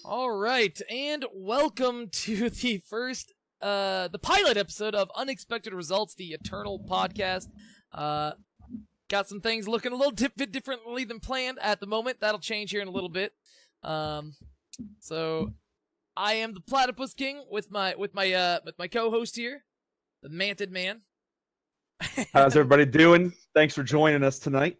All right, and welcome to the first, the pilot episode of Unexpected Results, the Eternal podcast. Got some things looking a little bit differently than planned at the moment. That'll change here in a little bit. So I am the Platypus King with my co-host here, the Manted Man. How's everybody doing? Thanks for joining us tonight.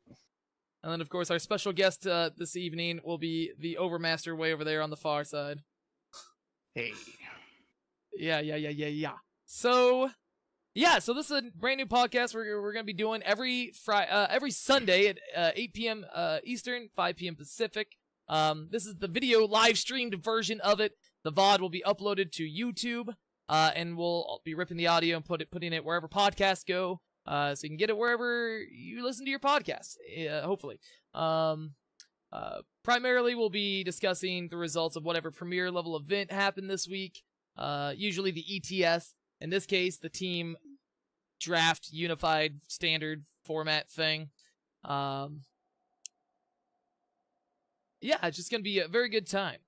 And then, of course, our special guest this evening will be the Overmaster way over there on the far side. Hey. Yeah. So this is a brand new podcast we're going to be doing every Sunday at 8 p.m. Eastern, 5 p.m. Pacific. This is the video live streamed version of it. The VOD will be uploaded to YouTube, and we'll be ripping the audio and putting it wherever podcasts go. So you can get it wherever you listen to your podcasts, hopefully. Primarily, we'll be discussing the results of whatever premier level event happened this week, usually the ETS. In this case, the team draft unified standard format thing. It's just going to be a very good time.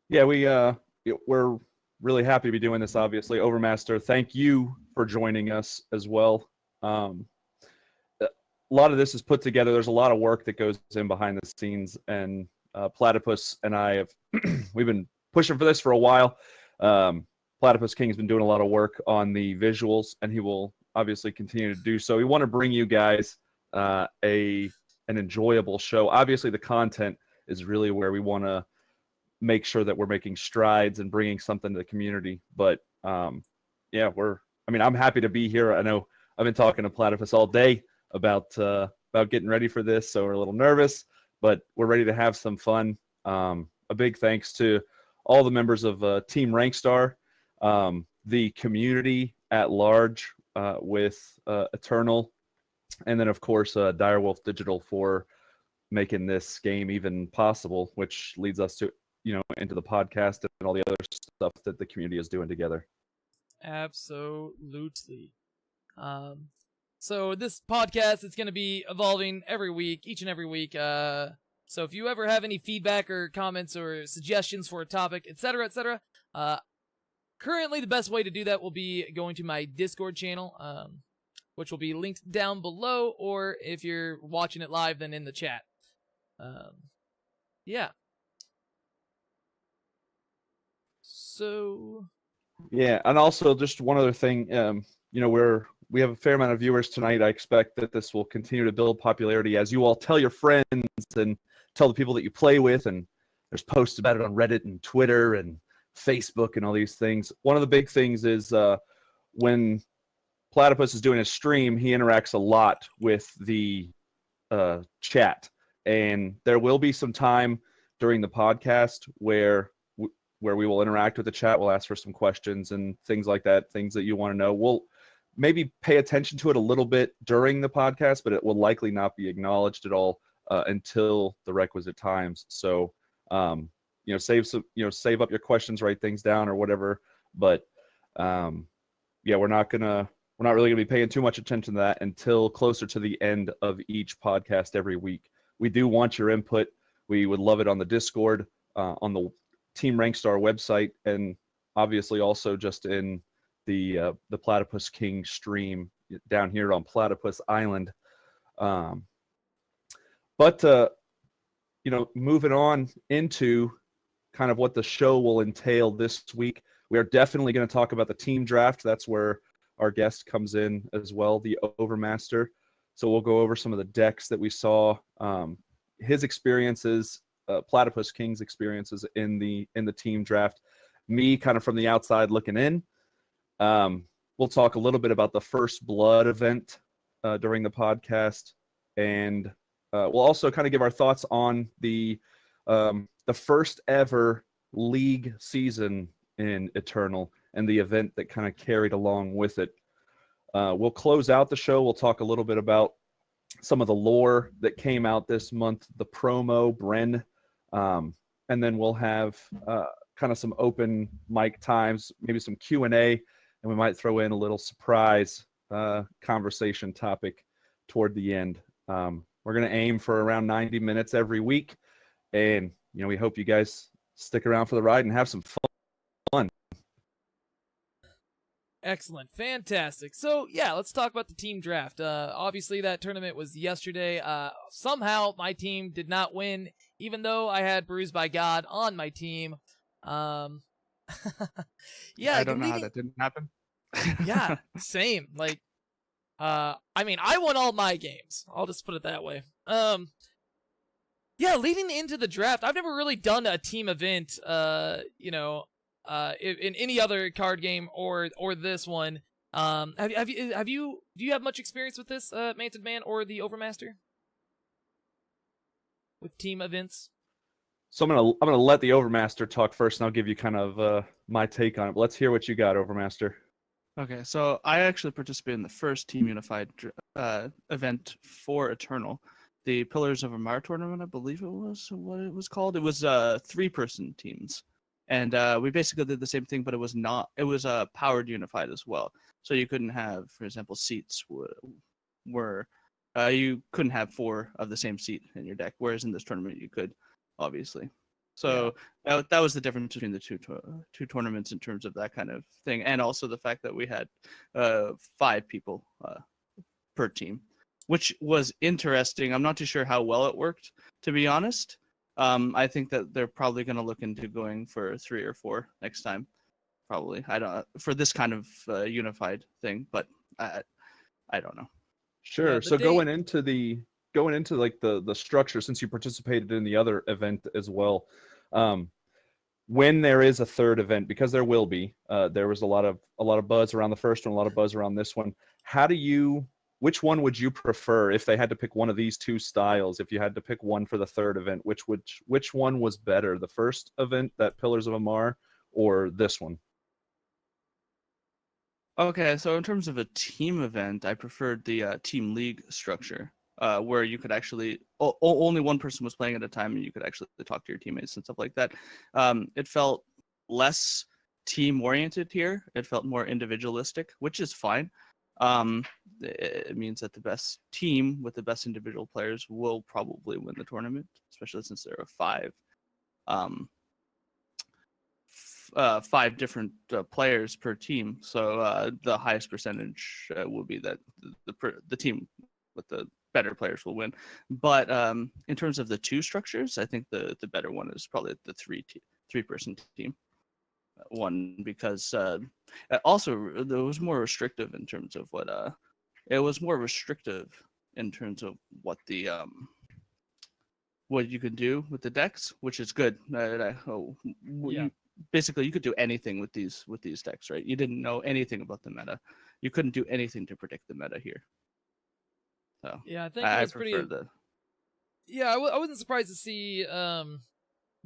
Yeah, we're really happy to be doing this, obviously. Overmaster, thank you for joining us as well. A lot of this is put together. There's a lot of work that goes in behind the scenes, and Platypus and I have we've been pushing for this for a while. ThePlatypusKing has been doing a lot of work on the visuals, and he will obviously continue to do so. We want to bring you guys an enjoyable show. Obviously, the content is really where we want to make sure that we're making strides and bringing something to the community. But I'm happy to be here. I know I've been talking to Platypus all day about getting ready for this, so we're a little nervous, but we're ready to have some fun. A big thanks to all the members of Team Rankstar, the community at large with Eternal, and then of course Direwolf Digital for making this game even possible, which leads us to into the podcast and all the other stuff that the community is doing together. Absolutely. So this podcast is going to be evolving each and every week. So if you ever have any feedback or comments or suggestions for a topic, etc., currently the best way to do that will be going to my Discord channel, which will be linked down below, or if you're watching it live, then in the chat. So yeah, and also just one other thing, we have a fair amount of viewers tonight. I expect that this will continue to build popularity as you all tell your friends and tell the people that you play with, and there's posts about it on Reddit and Twitter and Facebook and all these things. One of the big things is when Platypus is doing a stream, he interacts a lot with the chat, and there will be some time during the podcast where we will interact with the chat. We'll ask for some questions and things like that, things that you want to know. We'll maybe pay attention to it a little bit during the podcast, but it will likely not be acknowledged at all until the requisite times. So, save up your questions, write things down or whatever. But we're not really gonna be paying too much attention to that until closer to the end of each podcast every week. We do want your input. We would love it on the Discord, on the Team Rankstar website, and obviously also just in the Platypus King stream down here on Platypus Island. Moving on into kind of what the show will entail this week, we are definitely going to talk about the team draft. That's where our guest comes in as well, the Overmaster. So we'll go over some of the decks that we saw, his experiences, ThePlatypusKing's experiences in the team draft, me kind of from the outside looking in. We'll talk a little bit about the First Blood event during the podcast, and we'll also kind of give our thoughts on the first ever league season in Eternal and the event that kind of carried along with it. We'll close out the show. We'll talk a little bit about some of the lore that came out this month, the promo, Bren, and then we'll have kind of some open mic times, maybe some Q&A, and we might throw in a little surprise conversation topic toward the end. We're going to aim for around 90 minutes every week. And, we hope you guys stick around for the ride and have some fun. Excellent. Fantastic. So, yeah, let's talk about the team draft. Obviously, that tournament was yesterday. Somehow, my team did not win, even though I had Bruised by God on my team. Yeah, I don't know how that didn't happen. Yeah, same. Like, I won all my games. I'll just put it that way. Yeah, leading into the draft, I've never really done a team event, in any other card game or this one. Do you have much experience with this, Manted Man or the Overmaster? With team events? So I'm gonna let the Overmaster talk first, and I'll give you kind of my take on it. But let's hear what you got, Overmaster. Okay, so I actually participated in the first Team Unified event for Eternal, the Pillars of Amar tournament, I believe it was what it was called. It was 3-person teams, and we basically did the same thing, but it was powered unified as well. So you couldn't have, for example, seats were you couldn't have 4 of the same seat in your deck, whereas in this tournament you could, obviously. So that was the difference between the two tournaments in terms of that kind of thing, and also the fact that we had 5 people per team, which was interesting. I'm not too sure how well it worked, to be honest. I think that they're probably going to look into going for 3 or 4 next time, probably. I don't for this kind of unified thing, but I don't know. Sure. Yeah, So going into like the structure, since you participated in the other event as well, when there is a third event, because there will be, there was a lot of buzz around the first one, a lot of buzz around this one. Which one would you prefer if they had to pick one of these 2 styles? If you had to pick one for the third event, which one was better? The first event, that Pillars of Amar, or this one? Okay, so in terms of a team event, I preferred the team league structure, where you could actually only one person was playing at a time, and you could actually talk to your teammates and stuff like that. It felt less team oriented here. It felt more individualistic, which is fine. It means that the best team with the best individual players will probably win the tournament, especially since there are 5 different players per team. So the highest percentage will be that the team with the better players will win. But in terms of the 2 structures, I think the better one is probably the 3-person team one, because also it was more restrictive in terms of what the what you could do with the decks, which is good. Basically you could do anything with these decks, right? You didn't know anything about the meta. You couldn't do anything to predict the meta here. So Yeah, I think it was pretty. Yeah, I wasn't surprised to see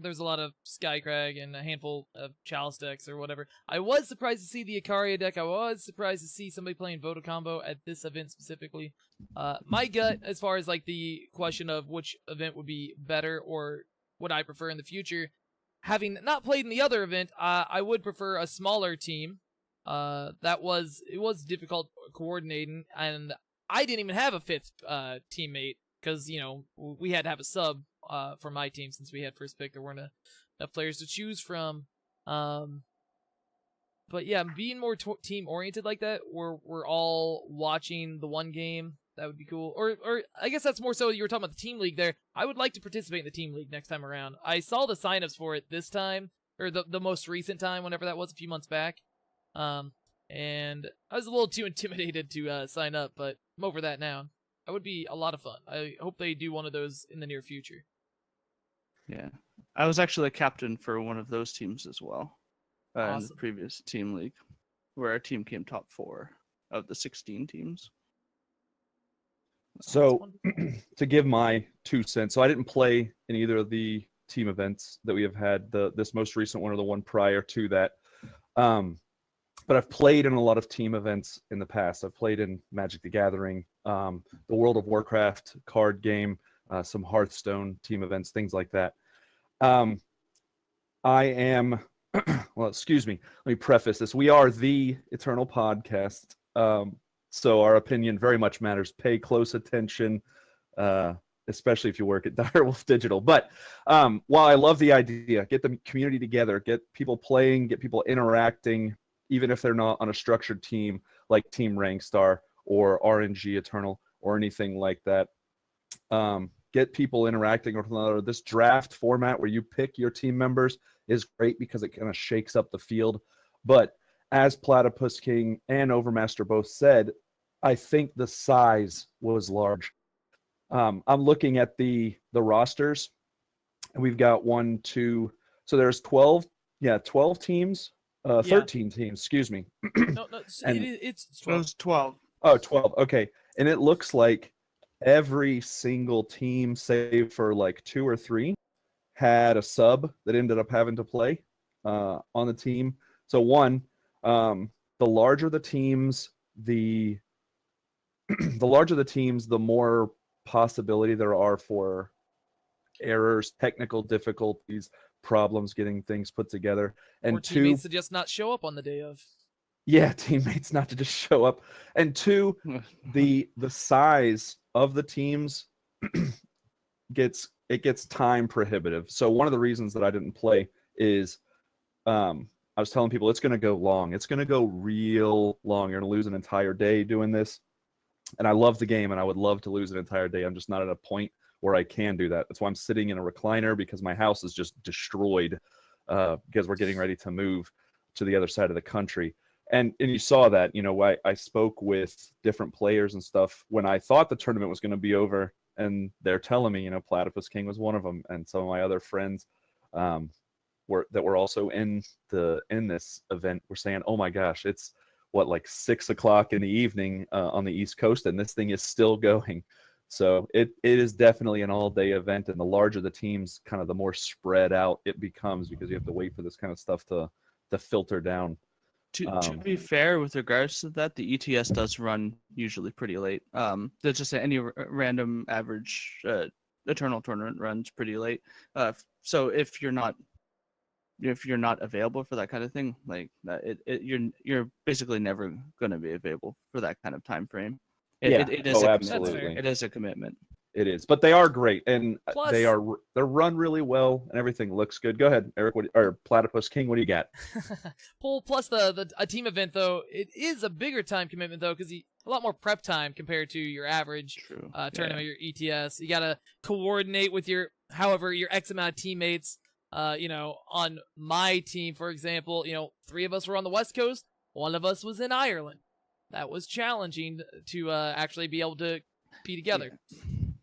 there's a lot of Skycrag and a handful of Chalice decks or whatever. I was surprised to see the Ikaria deck. I was surprised to see somebody playing Voto Combo at this event specifically. My gut, as far as like the question of which event would be better or would I prefer in the future, having not played in the other event, I would prefer a smaller team. It was difficult coordinating, and I didn't even have a 5th teammate because we had to have a sub for my team since we had first pick. There weren't enough players to choose from. But yeah, being more team oriented like that, we're all watching the one game. That would be cool. Or I guess that's more so you were talking about the team league there. I would like to participate in the team league next time around. I saw the signups for it this time, or the most recent time, whenever that was, a few months back. And I was a little too intimidated to sign up, but I'm over that now. That would be a lot of fun. I hope they do one of those in the near future. Yeah, I was actually a captain for one of those teams as well, Awesome. in the previous team league, where our team came top 4 of the 16 teams. So to give my 2 cents, so I didn't play in either of the team events that we have had, this most recent one or the one prior to that. But I've played in a lot of team events in the past. I've played in Magic the Gathering, the World of Warcraft card game, some Hearthstone team events, things like that. I am, well, excuse me, let me preface this. We are the Eternal Podcast, so our opinion very much matters. Pay close attention. especially if you work at Direwolf Digital. But while I love the idea, get the community together, get people playing, get people interacting, even if they're not on a structured team like Team Rankstar or RNG Eternal or anything like that. Get people interacting with one another. This draft format where you pick your team members is great because it kind of shakes up the field. But as Platypus King and Overmaster both said, I think the size was large. I'm looking at the rosters, and we've got 1, 2. So there's 12 teams, 13 teams, excuse me. No, And it's It 12. was 12. Oh, 12. Okay. And it looks like every single team, save for like 2 or 3, had a sub that ended up having to play on the team. So the larger the teams, the larger the teams, the more possibility there are for errors, technical difficulties, problems getting things put together. And or teammates to just not show up on the day of. Yeah, teammates not to just show up. And 2, the size of the teams gets time prohibitive. So one of the reasons that I didn't play is I was telling people it's going to go long. It's going to go real long. You're going to lose an entire day doing this. And I love the game, and I would love to lose an entire day. I'm just not at a point where I can do that. That's why I'm sitting in a recliner, because my house is just destroyed because we're getting ready to move to the other side of the country. And you saw that, I spoke with different players and stuff when I thought the tournament was going to be over, and they're telling me, Platypus King was one of them, and some of my other friends were also in this event were saying, oh my gosh, it's like 6 o'clock in the evening on the East Coast, and this thing is still going. So it is definitely an all-day event, and the larger the teams, kind of the more spread out it becomes, because you have to wait for this kind of stuff to filter down. To be fair, with regards to that, the ETS does run usually pretty late. There's just any random average Eternal tournament runs pretty late. So if you're not available for that kind of thing, like you're basically never going to be available for that kind of time frame. It is absolutely. It is a commitment. It is, but they are great, and Plus, they're run really well, and everything looks good. Go ahead, Eric, or Platypus King, what do you got? plus a team event though, it is a bigger time commitment though, because a lot more prep time compared to your average tournament, your ETS. You gotta coordinate with your X amount of teammates. On my team, for example, 3 of us were on the West Coast, 1 of us was in Ireland. That was challenging to actually be able to be together.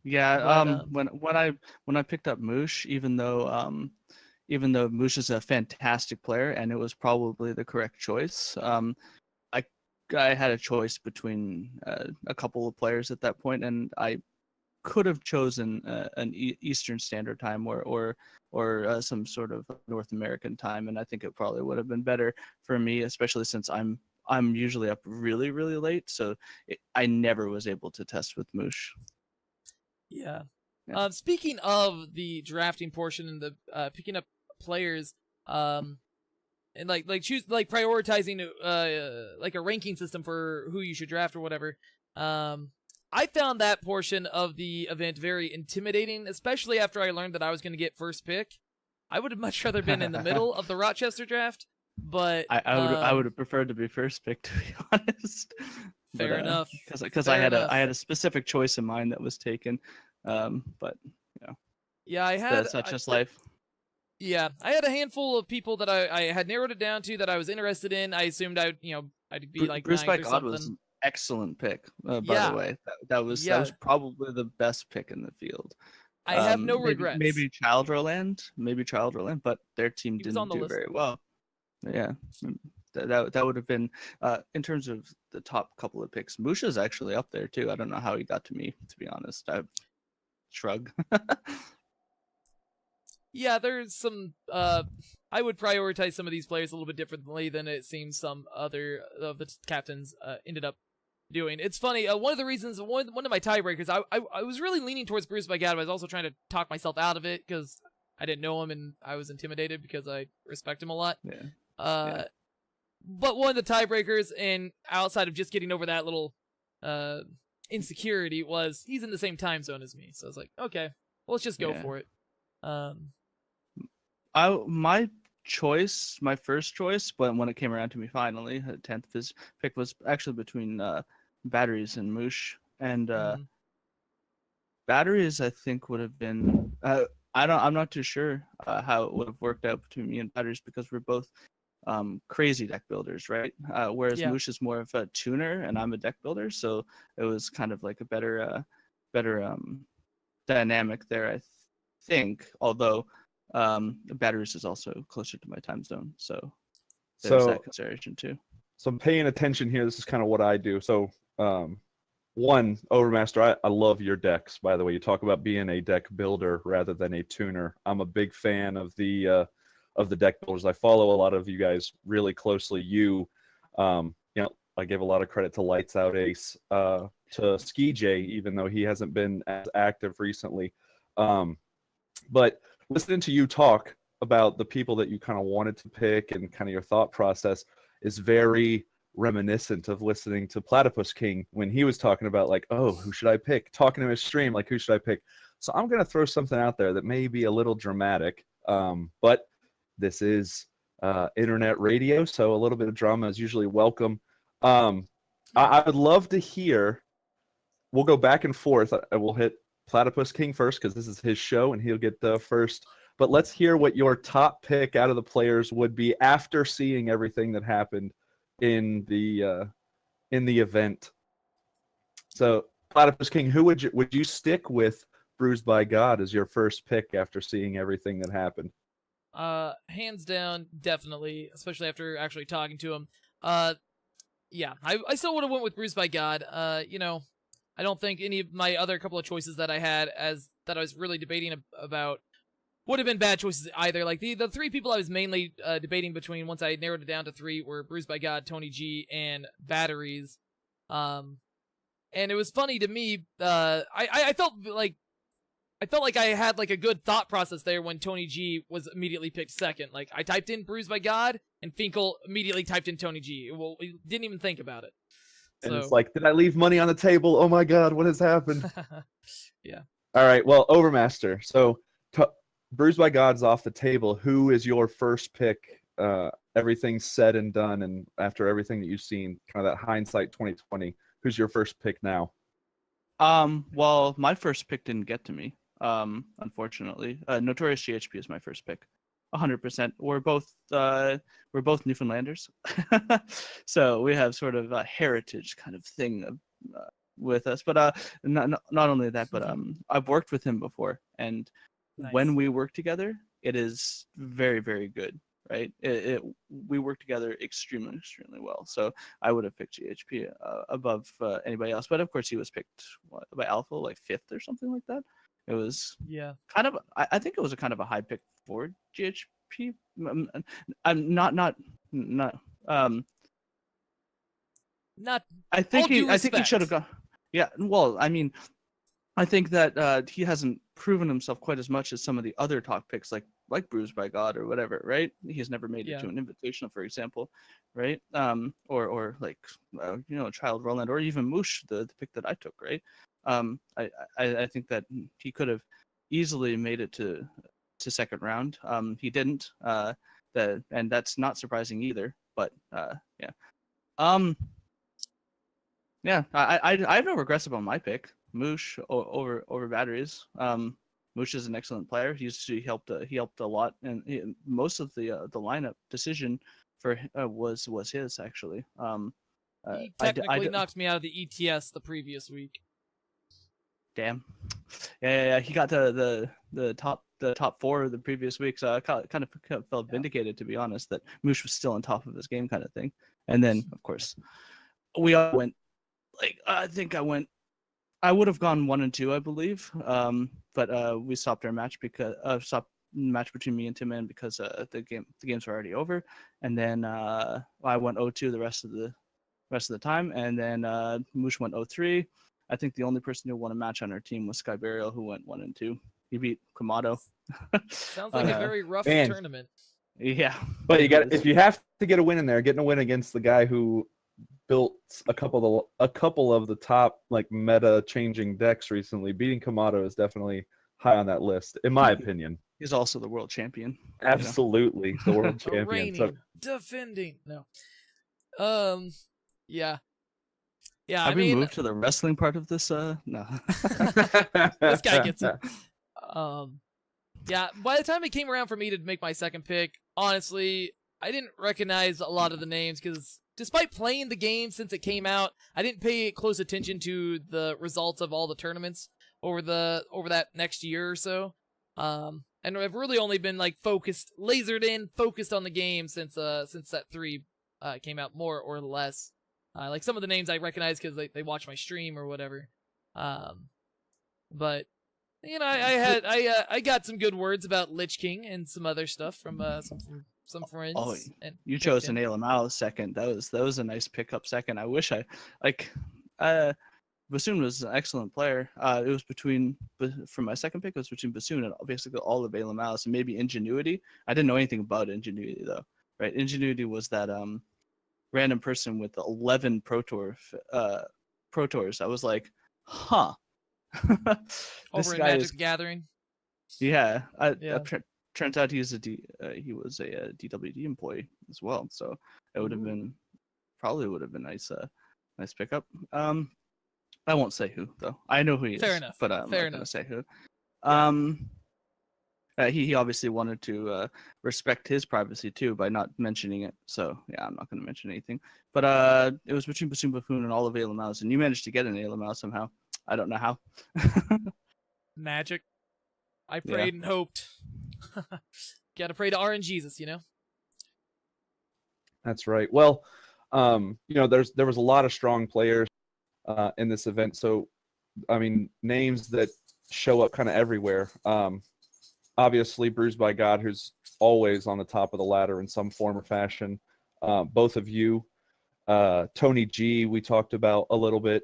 Yeah. When I picked up Moosh, even though Moosh is a fantastic player and it was probably the correct choice, I had a choice between a couple of players at that point, and I could have chosen an Eastern Standard Time or some sort of North American time, and I think it probably would have been better for me, especially since I'm usually up really, really late, so I never was able to test with Moosh. Yeah. Speaking of the drafting portion and the picking up players, and prioritizing like a ranking system for who you should draft or whatever. I found that portion of the event very intimidating, especially after I learned that I was going to get first pick. I would have much rather been in the middle of the Rochester draft, but I would have preferred to be first pick, to be honest. Fair enough. Because I had a specific choice in mind that was taken, but yeah, I had that's just life. Yeah, I had a handful of people that I had narrowed it down to that I was interested in. I assumed I'd be like Bruce by ninth or God something. was an excellent pick, by Yeah. the way. That was probably the best pick in the field. I have no regrets. Maybe Childerland, but their team didn't do very well. Yeah, that would have been in terms of the top couple of picks. Musha's actually up there too. I don't know how he got to me, to be honest. I shrug. Yeah, there's some. I would prioritize some of these players a little bit differently than it seems some other of the captains ended up doing. It's funny. One of the reasons, one of my tiebreakers, I was really leaning towards Bruce by God, but I was also trying to talk myself out of it because I didn't know him and I was intimidated because I respect him a lot. Yeah. But one of the tiebreakers, and outside of just getting over that little insecurity was he's in the same time zone as me. So I was like, okay, well, let's just go Yeah. for it. My choice, my first choice, but when it came around to me finally, the 10th pick was actually between batteries and Moosh. And batteries, I think, would have been. I'm not too sure how it would have worked out between me and batteries because we're both crazy deck builders, right? Whereas Yeah. Moosh is more of a tuner and I'm a deck builder, so it was kind of like a better dynamic there, I think. Although batteries is also closer to my time zone, so there's that consideration too. So I'm paying attention here. This is kind of what I do. So one, Overmaster, I love your decks, by the way. You talk about being a deck builder rather than a tuner. I'm a big fan of the deck builders. I follow a lot of you guys really closely. I give a lot of credit to Lights Out Ace, to Ski J, even though he hasn't been as active recently. But listening to you talk about the people that you kind of wanted to pick and kind of your thought process is very reminiscent of listening to ThePlatypusKing when he was talking about like, oh, who should I pick? Talking to his stream, like, who should I pick? So I'm going to throw something out there that may be a little dramatic, but this is internet radio, so a little bit of drama is usually welcome. I would love to hear, we'll go back and forth. I will hit ThePlatypusKing first because this is his show and he'll get the first. But let's hear what your top pick out of the players would be after seeing everything that happened in the event. So, ThePlatypusKing, who would you stick with Bruised by God as your first pick after seeing everything that happened? Hands down, definitely, especially after actually talking to him. Yeah, I still would have went with Bruised by God. I don't think any of my other couple of choices that I had that I was really debating about would have been bad choices either. Like the three people I was mainly debating between once I narrowed it down to three were Bruised by God, Tony G, and Batteries. And it was funny to me. I felt like I had like a good thought process there when Tony G was immediately picked second. Like I typed in Bruised by God, and Finkel immediately typed in Tony G. Well, he didn't even think about it. And it's like, did I leave money on the table? Oh my God, what has happened? Yeah. All right, well, Overmaster. So, Bruised by God's off the table. Who is your first pick? Everything's said and done, and after everything that you've seen, kind of that hindsight 2020. Who's your first pick now? Well, my first pick didn't get to me. Unfortunately, Notorious GHP is my first pick. 100%. We're both Newfoundlanders, so we have sort of a heritage kind of thing with us. But not only that, but I've worked with him before, and Nice. When we work together, it is very, very good. Right? We work together extremely well. So I would have picked GHP above anybody else. But of course, he was picked by Alpha, like 5th or something like that. It was kind of. I think it was a kind of a high pick for GHP. I'm not. I think he should have gone. Yeah. Well, I mean, I think that he hasn't proven himself quite as much as some of the other top picks, like Bruised by God or whatever, right? He's never made it to an invitational, for example, right? Or like Child Roland or even Moosh, the pick that I took, right? I think that he could have easily made it to second round. He didn't. And that's not surprising either. But yeah. Yeah, I have no regrets about my pick. Moosh over Batteries. Moosh is an excellent player. He helped a lot, and most of the lineup decision for was his actually. He technically knocked me out of the ETS the previous week. Damn. Yeah. He got the top 4 the previous week, so I kind of felt vindicated, to be honest, that Moosh was still on top of his game, kind of thing. And then, of course, we all went. Like I would have gone 1 and 2, I believe. But we stopped our match because match between me and Tim in because the games were already over. And then I went 0-2 the rest of the time, and then Moosh went 0-3. I think the only person who won a match on our team was Sky Burial, who went 1 and 2. He beat Kamado. Sounds like a very rough tournament. Yeah, but if you have to get a win in there, getting a win against the guy who built a couple of the top like meta changing decks recently. Beating Kamado is definitely high on that list, in my opinion. He's also the world champion. Absolutely, the world A champion. So, reigning, defending. No. Yeah. Yeah, I Have we mean, moved to the wrestling part of this? No. this guy gets it. Yeah, by the time it came around for me to make my second pick, honestly, I didn't recognize a lot of the names because despite playing the game since it came out, I didn't pay close attention to the results of all the tournaments over that next year or so. And I've really only been like focused on the game since set 3 came out, more or less. Like some of the names I recognize because they watch my stream or whatever. But you know, I got some good words about Lich King and some other stuff from some friends. Oh, and you chose to nail him out second. That was a nice pickup second. I wish Bassoon was an excellent player. It was for my second pick, it was between Bassoon and basically all of Bela Malice and maybe Ingenuity. I didn't know anything about Ingenuity though. Right? Ingenuity was that random person with 11 Pro Tours. I was like, huh. Over in Magic the Gathering. Yeah. Yeah. Turns out he was a DWD employee as well. So it would have been nice pickup. I won't say who though. I know who he is. Fair enough. But I'm Fair not enough. gonna say who. Yeah. He obviously wanted to respect his privacy too by not mentioning it. So yeah, I'm not going to mention anything. But it was between Bassoon Buffoon and all of Ayla Mouse, and you managed to get an Ayla Mouse somehow. I don't know how. Magic. I prayed and hoped. Gotta pray to RNGesus, you know. that's right. Well, there was a lot of strong players in this event. So, I mean, names that show up kind of everywhere. Obviously, Bruised by God, who's always on the top of the ladder in some form or fashion. Both of you. Tony G, we talked about a little bit.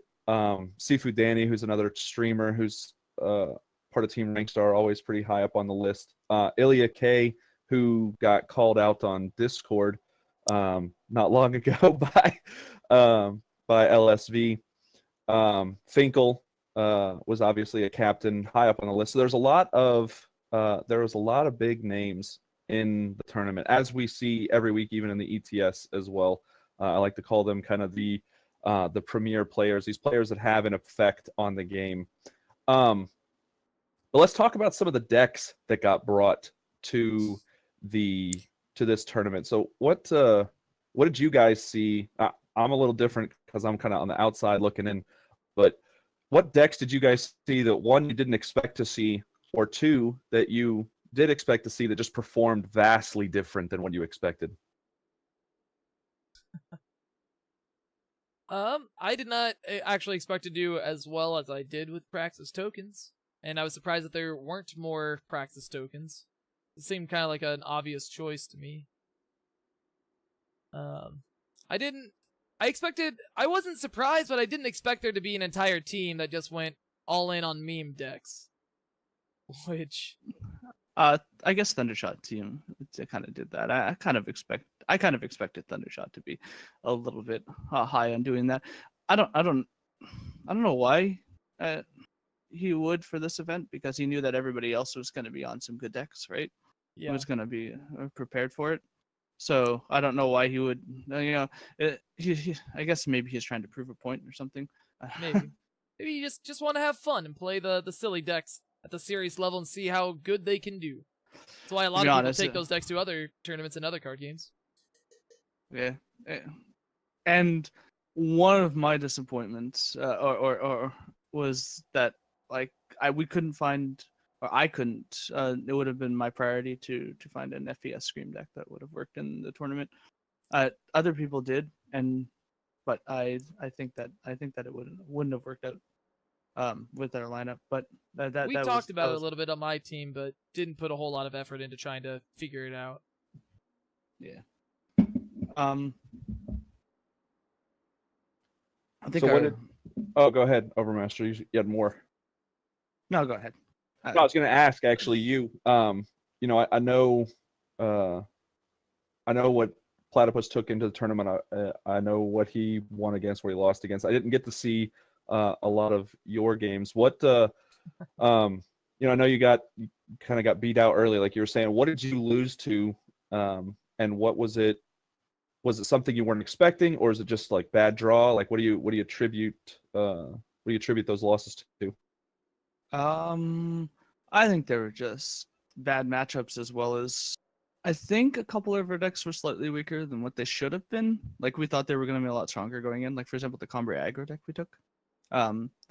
Seafood Danny, who's another streamer who's part of Team Rankstar, always pretty high up on the list. Ilya K, who got called out on Discord not long ago by LSV. Finkel was obviously a captain high up on the list. So there was a lot of big names in the tournament, as we see every week, even in the ETS as well. I like to call them kind of the premier players, these players that have an effect on the game. But let's talk about some of the decks that got brought to this tournament. So what did you guys see? I'm a little different because I'm kind of on the outside looking in, but what decks did you guys see that, one, you didn't expect to see, or two, that you did expect to see that just performed vastly different than what you expected? I did not actually expect to do as well as I did with Praxis tokens, and I was surprised that there weren't more Praxis tokens. It seemed kind of like an obvious choice to me. I wasn't surprised, but I didn't expect there to be an entire team that just went all in on meme decks. Which, I guess Thundershot team kind of did that. I kind of expected Thundershot to be a little bit high on doing that. I don't know why he would for this event, because he knew that everybody else was going to be on some good decks, right? yeah. He was going to be prepared for it. So I don't know why he would. I guess maybe he's trying to prove a point or something. Maybe you just want to have fun and play the silly decks at the serious level and see how good they can do. That's why a lot of people take those decks to other tournaments and other card games. Yeah, and one of my disappointments, or was that we couldn't find, or I couldn't. It would have been my priority to find an FPS Scream deck that would have worked in the tournament. Other people did, but I think that it wouldn't have worked out with their lineup. But we talked about it a little bit on my team, but didn't put a whole lot of effort into trying to figure it out. Yeah. I think. So oh, go ahead, Overmaster. You had more. No, go ahead. No, I was going to ask actually you. I know what Platypus took into the tournament. I know what he won against, what he lost against. I didn't get to see a lot of your games. What I know you kind of got beat out early, like you were saying. What did you lose to, and what was it? Was it something you weren't expecting, or is it just like bad draw? Like, what do you attribute those losses to? I think they were just bad matchups, as well as I think a couple of our decks were slightly weaker than what they should have been. Like, we thought they were going to be a lot stronger going in. Like, for example, the Combre aggro deck we took.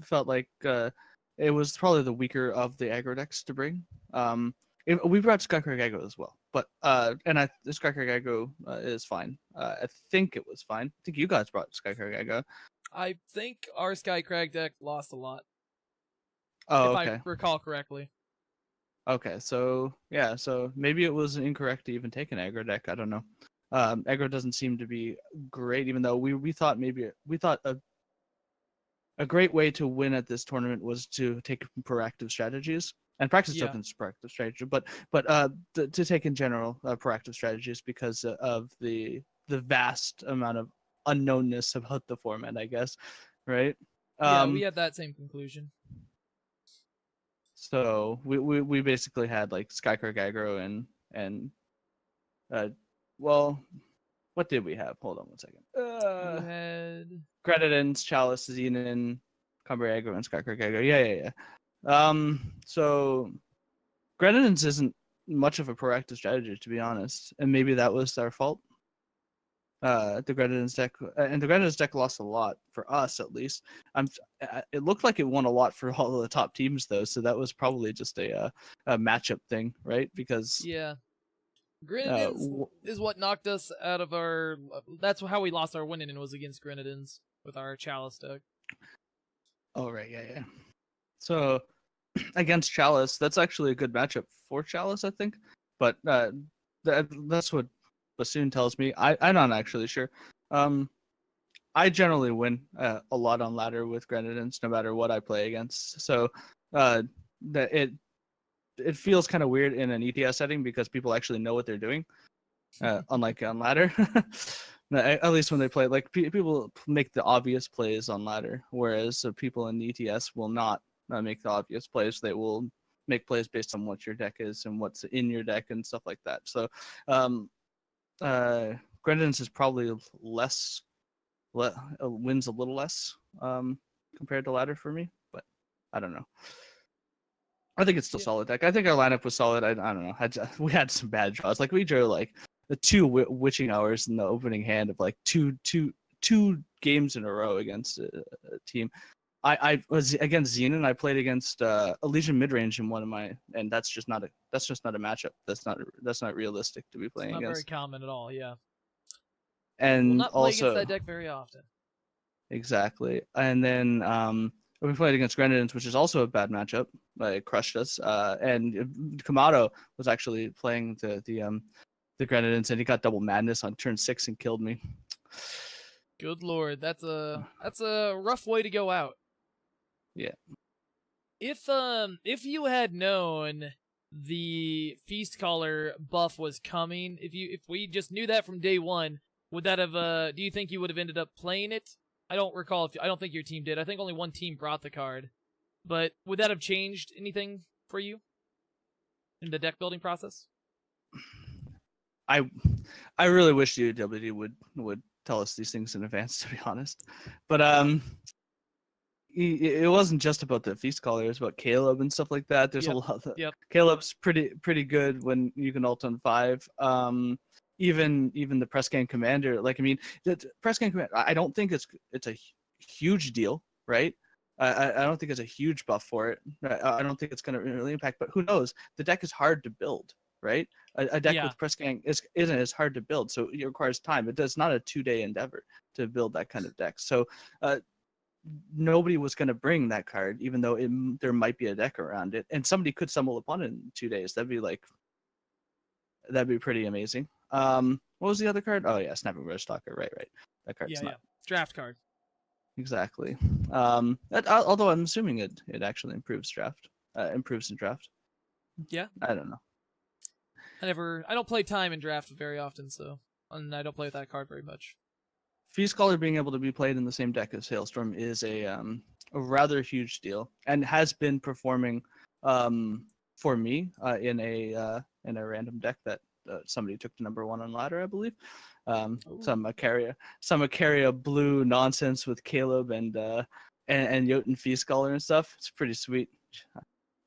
Felt like it was probably the weaker of the aggro decks to bring. We brought Skycrack aggro as well, but the Skycrack aggro is fine. I think it was fine. I think you guys brought Skycrack aggro. I think our Skycrag deck lost a lot, Oh, if okay. I recall correctly. Okay, so yeah, so maybe it was incorrect to even take an aggro deck. I don't know. Aggro doesn't seem to be great, even though we thought a great way to win at this tournament was to take proactive strategies and practice Yeah. tokens proactive strategy, but to take in general proactive strategies because of the vast amount of unknownness about the format, I guess, right? Yeah, we had that same conclusion. So we basically had like Skycrack aggro and well, what did we have? Hold on one second. You had Grenadins, Chalice, Xenon, Combre aggro, and Skycrack aggro. Yeah. So Grenadins isn't much of a proactive strategy, to be honest, and maybe that was our fault. The Grenadins deck, and the Grenadins deck lost a lot for us, at least. It looked like it won a lot for all of the top teams, though, so that was probably just a matchup thing, right? Because yeah. Grenadins is what knocked us out of our. That's how we lost our winning, and was against Grenadins with our Chalice deck. Oh right, yeah. So against Chalice, that's actually a good matchup for Chalice, I think. But that's what Bassoon tells me. I'm not actually sure. I generally win a lot on ladder with Grenadins, no matter what I play against. So it feels kind of weird in an ETS setting because people actually know what they're doing, unlike on ladder. At least when they play, like people make the obvious plays on ladder, whereas people in ETS will not make the obvious plays. They will make plays based on what your deck is and what's in your deck and stuff like that. So Grenadins is probably wins a little less compared to ladder for me, but I don't know. I think it's still solid deck. I think our lineup was solid. I don't know. We had some bad draws. Like we drew like the two witching hours in the opening hand of like two games in a row against a team. I was against Xenon. I played against Elysian midrange in one of my, and that's just not a matchup. That's not realistic to be playing It's not against. very common at all. Yeah. And We'll not play also against that deck very often. exactly. And then we played against Grenadins, which is also a bad matchup. It crushed us. And Kamado was actually playing the Grenadins, and he got double madness on turn 6 and killed me. Good lord, that's a rough way to go out. Yeah. If you had known the Feast Caller buff was coming, if we just knew that from day one, would that have do you think you would have ended up playing it? I don't recall I don't think your team did. I think only one team brought the card. But would that have changed anything for you in the deck building process? I really wish UWD would tell us these things in advance, to be honest. But it wasn't just about the Feast Caller, it was about Caleb and stuff like that. There's a lot of Caleb's pretty good when you can ult on 5. Even the press gang commander, like I mean, the press gang commander, I don't think it's a huge deal, right? I don't think it's a huge buff for it. I don't think it's going to really impact, but who knows? The deck is hard to build, right? A deck with press gang isn't as hard to build, so it requires time. It's not a 2-day endeavor to build that kind of deck. So nobody was going to bring that card, even though there might be a deck around it, and somebody could stumble upon it in 2 days. That'd be pretty amazing. What was the other card? Oh yeah, Snapping Red Stalker. Right. That card's not Draft card. Exactly. Although I'm assuming it actually improves in draft. Yeah. I don't know. I don't play time in draft very often, so and I don't play with that card very much. Feast Caller being able to be played in the same deck as Hailstorm is a rather huge deal, and has been performing for me in a random deck that somebody took to number 1 on ladder, I believe. Some Acaria blue nonsense with Caleb and Jotun Feast Caller and stuff. It's pretty sweet.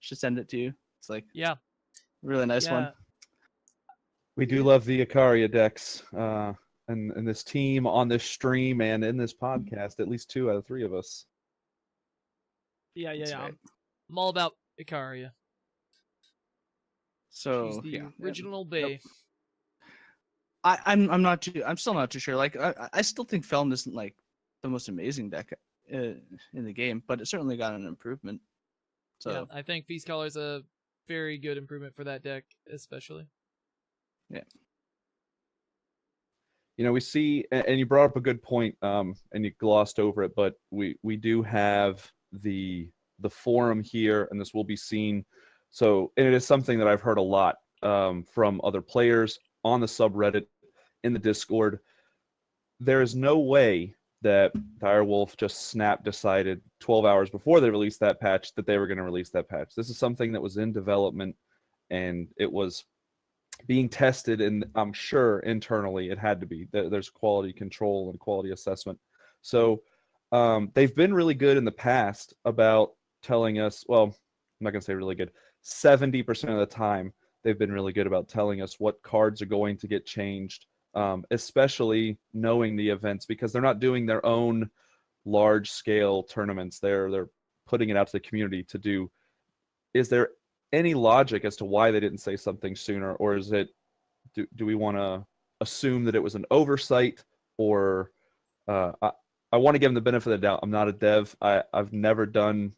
Should send it to you. It's like Yeah. really nice one. We do love the Icaria decks, and this team on this stream and in this podcast. At least 2 out of 3 of us. Yeah. That's right. I'm all about Icaria. So She's the yeah, original Bay. I'm still not too sure. Like I still think Felm isn't like the most amazing deck in the game, but it certainly got an improvement. So Yeah, I think Feast Caller is a very good improvement for that deck, especially. yeah. We see, and you brought up a good point, and you glossed over it, but we do have the forum here, and this will be seen. So, and it is something that I've heard a lot from other players on the subreddit, in the Discord. There is no way that Direwolf just decided 12 hours before they released that patch that they were going to release that patch. This is something that was in development, and it was being tested, and I'm sure internally it had to be. There's quality control and quality assessment. So they've been really good in the past about telling us, well, I'm not going to say really good, 70% of the time they've been really good about telling us what cards are going to get changed, especially knowing the events, because they're not doing their own large-scale tournaments. They're putting it out to the community to do. Is there any logic as to why they didn't say something sooner, or is it do we want to assume that it was an oversight, or I want to give them the benefit of the doubt. I'm not a dev. I've never done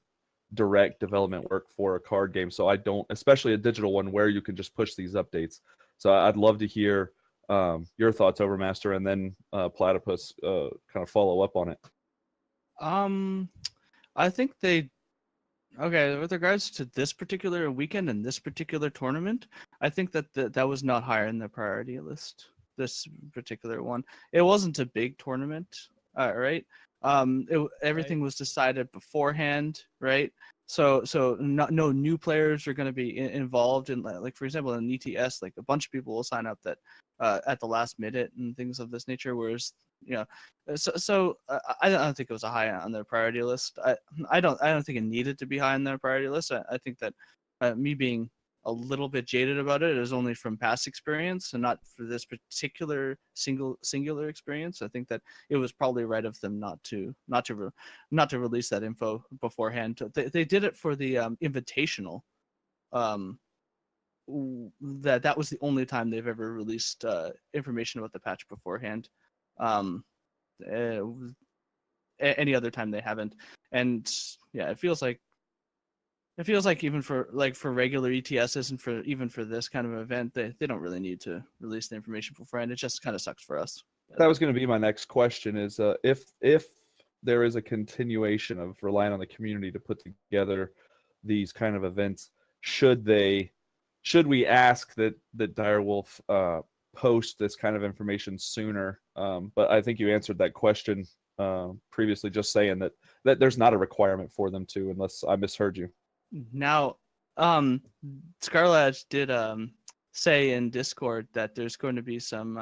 direct development work for a card game, so I don't, especially a digital one where you can just push these updates. So I'd love to hear your thoughts, Overmaster, and then Platypus kind of follow up on it. I think okay, with regards to this particular weekend and this particular tournament, I think that that was not higher in the priority list. This particular one, it wasn't a big tournament, right? Everything was decided beforehand, right? So no new players are going to be involved in, like for example in ETS, like a bunch of people will sign up that at the last minute and things of this nature, whereas I don't think it was a high on their priority list. I don't think it needed to be high on their priority list. I think that me being a little bit jaded about it is only from past experience and not for this particular singular experience. I think that it was probably right of them not to release that info beforehand. They did it for the invitational. That was the only time they've ever released information about the patch beforehand. Any other time they haven't, and yeah, it feels like even for regular ETSs and for this kind of event, they don't really need to release the information beforehand. It just kind of sucks for us. That was going to be my next question, is if there is a continuation of relying on the community to put together these kind of events, should we ask that Direwolf post this kind of information sooner? But I think you answered that question previously, just saying that there's not a requirement for them to, unless I misheard you. Now, Scarlett did say in Discord that there's going to be some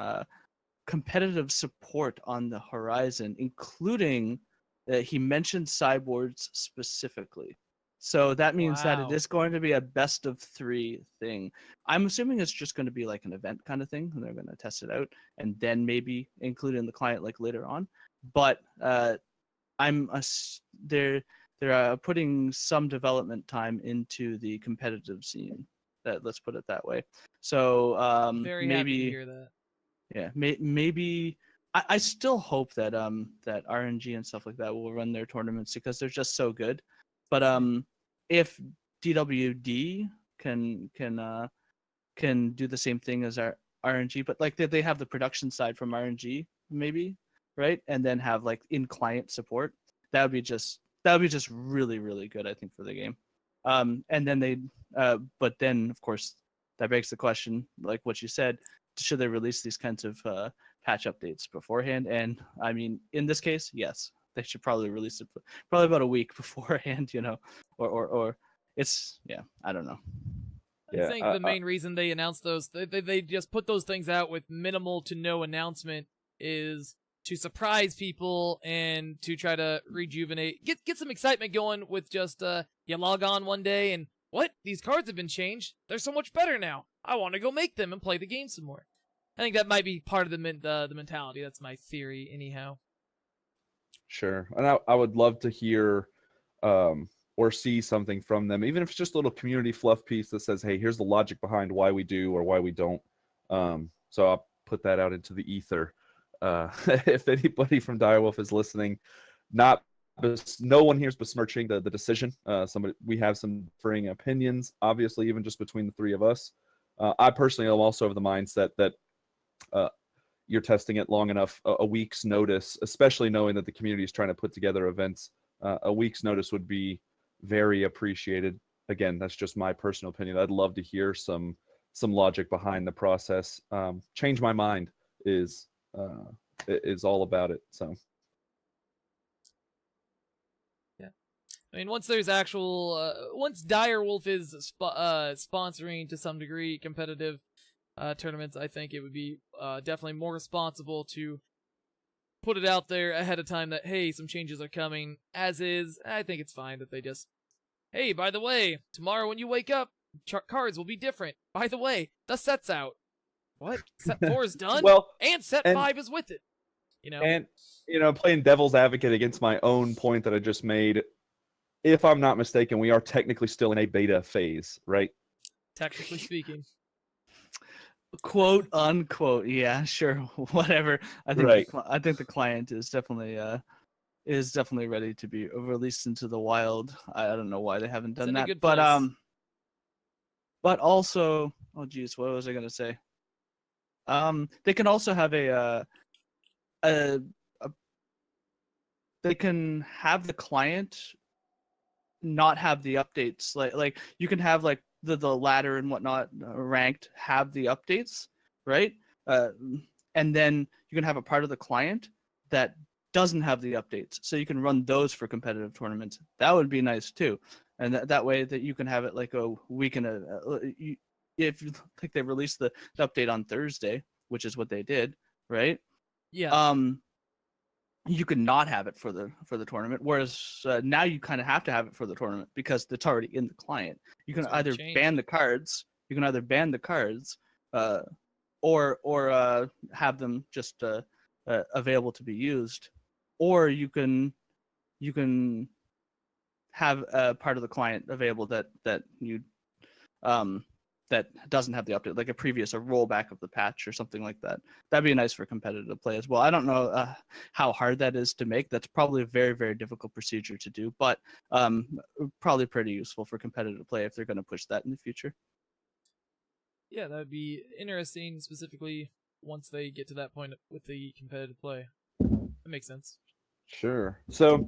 competitive support on the horizon, including he mentioned sideboards specifically. So that means that it is going to be a best of 3 thing. I'm assuming it's just going to be like an event kind of thing, and they're going to test it out and then maybe include in the client like later on. But they're putting some development time into the competitive scene. Let's put it that way. So Very maybe happy to hear that. Yeah, maybe I still hope that that RNG and stuff like that will run their tournaments because they're just so good. But if DWD can do the same thing as our RNG, but like they have the production side from RNG maybe, right? And then have like in client support. That would be just really, really good, I think, for the game. And then but then of course that begs the question, like what you said, should they release these kinds of patch updates beforehand. And I mean, in this case, yes, they should probably release it probably about a week beforehand, or it's, yeah, I don't know. I Yeah, think the main reason they announced those, they just put those things out with minimal to no announcement, is to surprise people and to try to rejuvenate, get some excitement going with just you log on one day and what, these cards have been changed, they're so much better now, I want to go make them and play the game some more. I think that might be part of the mentality. That's my theory, anyhow. Sure, and I would love to hear or see something from them, even if it's just a little community fluff piece that says, "Hey, here's the logic behind why we do or why we don't." So I'll put that out into the ether. If anybody from Direwolf is listening, no one here is besmirching the decision. We have some differing opinions, obviously, even just between the three of us. I personally am also of the mindset that you're testing it long enough, a week's notice, especially knowing that the community is trying to put together events, a week's notice would be very appreciated. Again, that's just my personal opinion. I'd love to hear some logic behind the process. Change my mind is all about it. So yeah, I mean, once there's actual once Direwolf is sponsoring to some degree competitive tournaments, I think it would be definitely more responsible to put it out there ahead of time that, hey, some changes are coming. As is, I think it's fine that they just, hey, by the way, tomorrow when you wake up, cards will be different. By the way, the set's out. What? Set 4 is done? well, and set 5 is with it. And playing devil's advocate against my own point that I just made, if I'm not mistaken, we are technically still in a beta phase, right? Technically speaking. Quote unquote, yeah, sure, whatever. I think Right. I think the client is definitely ready to be released into the wild. I don't know why they haven't done that, but also, oh geez, what was I gonna say? They can also have they can have the client not have the updates, like you can have like the ladder and whatnot ranked have the updates, right? And then you can have a part of the client that doesn't have the updates, so you can run those for competitive tournaments. That would be nice too, and that way that you can have it like a week in if you think they released the update on Thursday, which is what they did, right? Yeah. You could not have it for the tournament, whereas now you kind of have to have it for the tournament because it's already in the client. You can either ban the cards. You can either ban the cards, or have them just available to be used, or you can have a part of the client available that you that doesn't have the update, like a rollback of the patch or something like that. That'd be nice for competitive play as well. I don't know how hard that is to make. That's probably a very, very difficult procedure to do, but probably pretty useful for competitive play if they're going to push that in the future. Yeah, that would be interesting, specifically once they get to that point with the competitive play. That makes sense. Sure. So,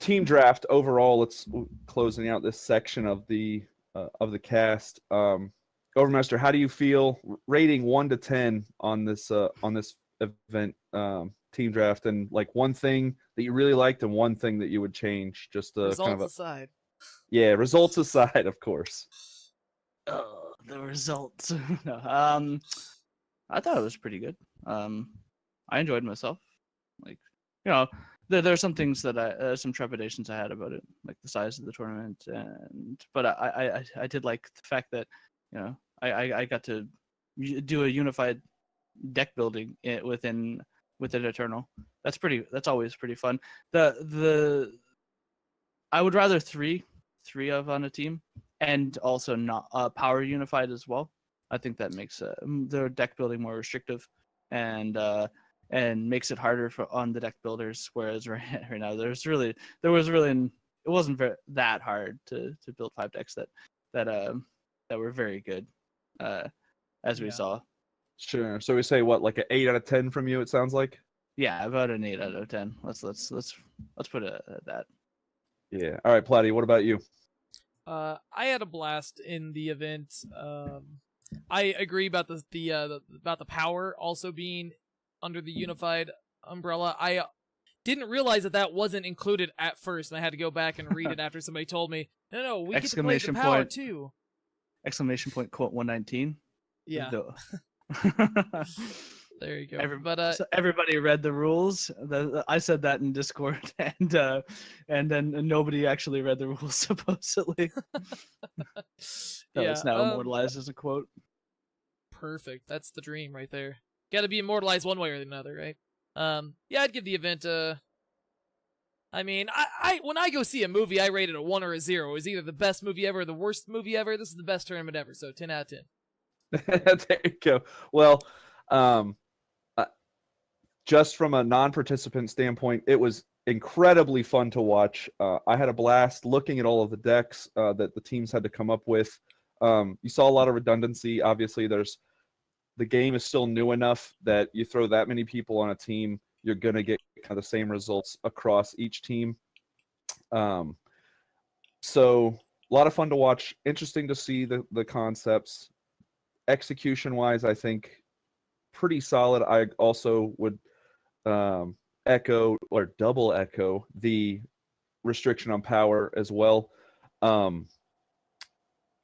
team draft overall. Let's closing out this section of the cast. Overmaster, how do you feel rating 1 to 10 on this event, team draft, and like one thing that you really liked and one thing that you would change? Just results aside. Yeah, results aside, of course. Oh, the results. No, I thought it was pretty good. I enjoyed myself. Like, there are some things that some trepidations I had about it, like the size of the tournament, but I did like the fact that I got to do a unified deck building within Eternal. That's always pretty fun. I would rather three of on a team, and also not power unified as well. I think that makes the deck building more restrictive, and makes it harder on the deck builders. Whereas right now, it wasn't that hard to build 5 decks that were very good, as we saw. Sure. So we say what, like an 8 out of 10 from you? It sounds like. Yeah, about an 8 out of 10. Let's put it at that. Yeah. All right, Platy. What about you? I had a blast in the event. I agree about about the power also being under the unified umbrella. I didn't realize that wasn't included at first, and I had to go back and read it after somebody told me, no, we get to play the power too. Exclamation point quote 119. Yeah. The- There you go. So everybody read the rules. I said that in Discord, and then nobody actually read the rules supposedly. So yeah, it's now immortalized as a quote. Perfect. That's the dream right there. Got to be immortalized one way or another, right? Yeah, I'd give the event I mean, I when I go see a movie, I rate it a 1 or a 0. It's either the best movie ever or the worst movie ever. This is the best tournament ever, so 10 out of 10. There you go. Well, just from a non-participant standpoint, it was incredibly fun to watch. I had a blast looking at all of the decks that the teams had to come up with. You saw a lot of redundancy. Obviously, the game is still new enough that you throw that many people on a team, you're going to get kind of the same results across each team. So a lot of fun to watch. Interesting to see the concepts. Execution-wise, I think pretty solid. I also would echo or double echo the restriction on power as well. And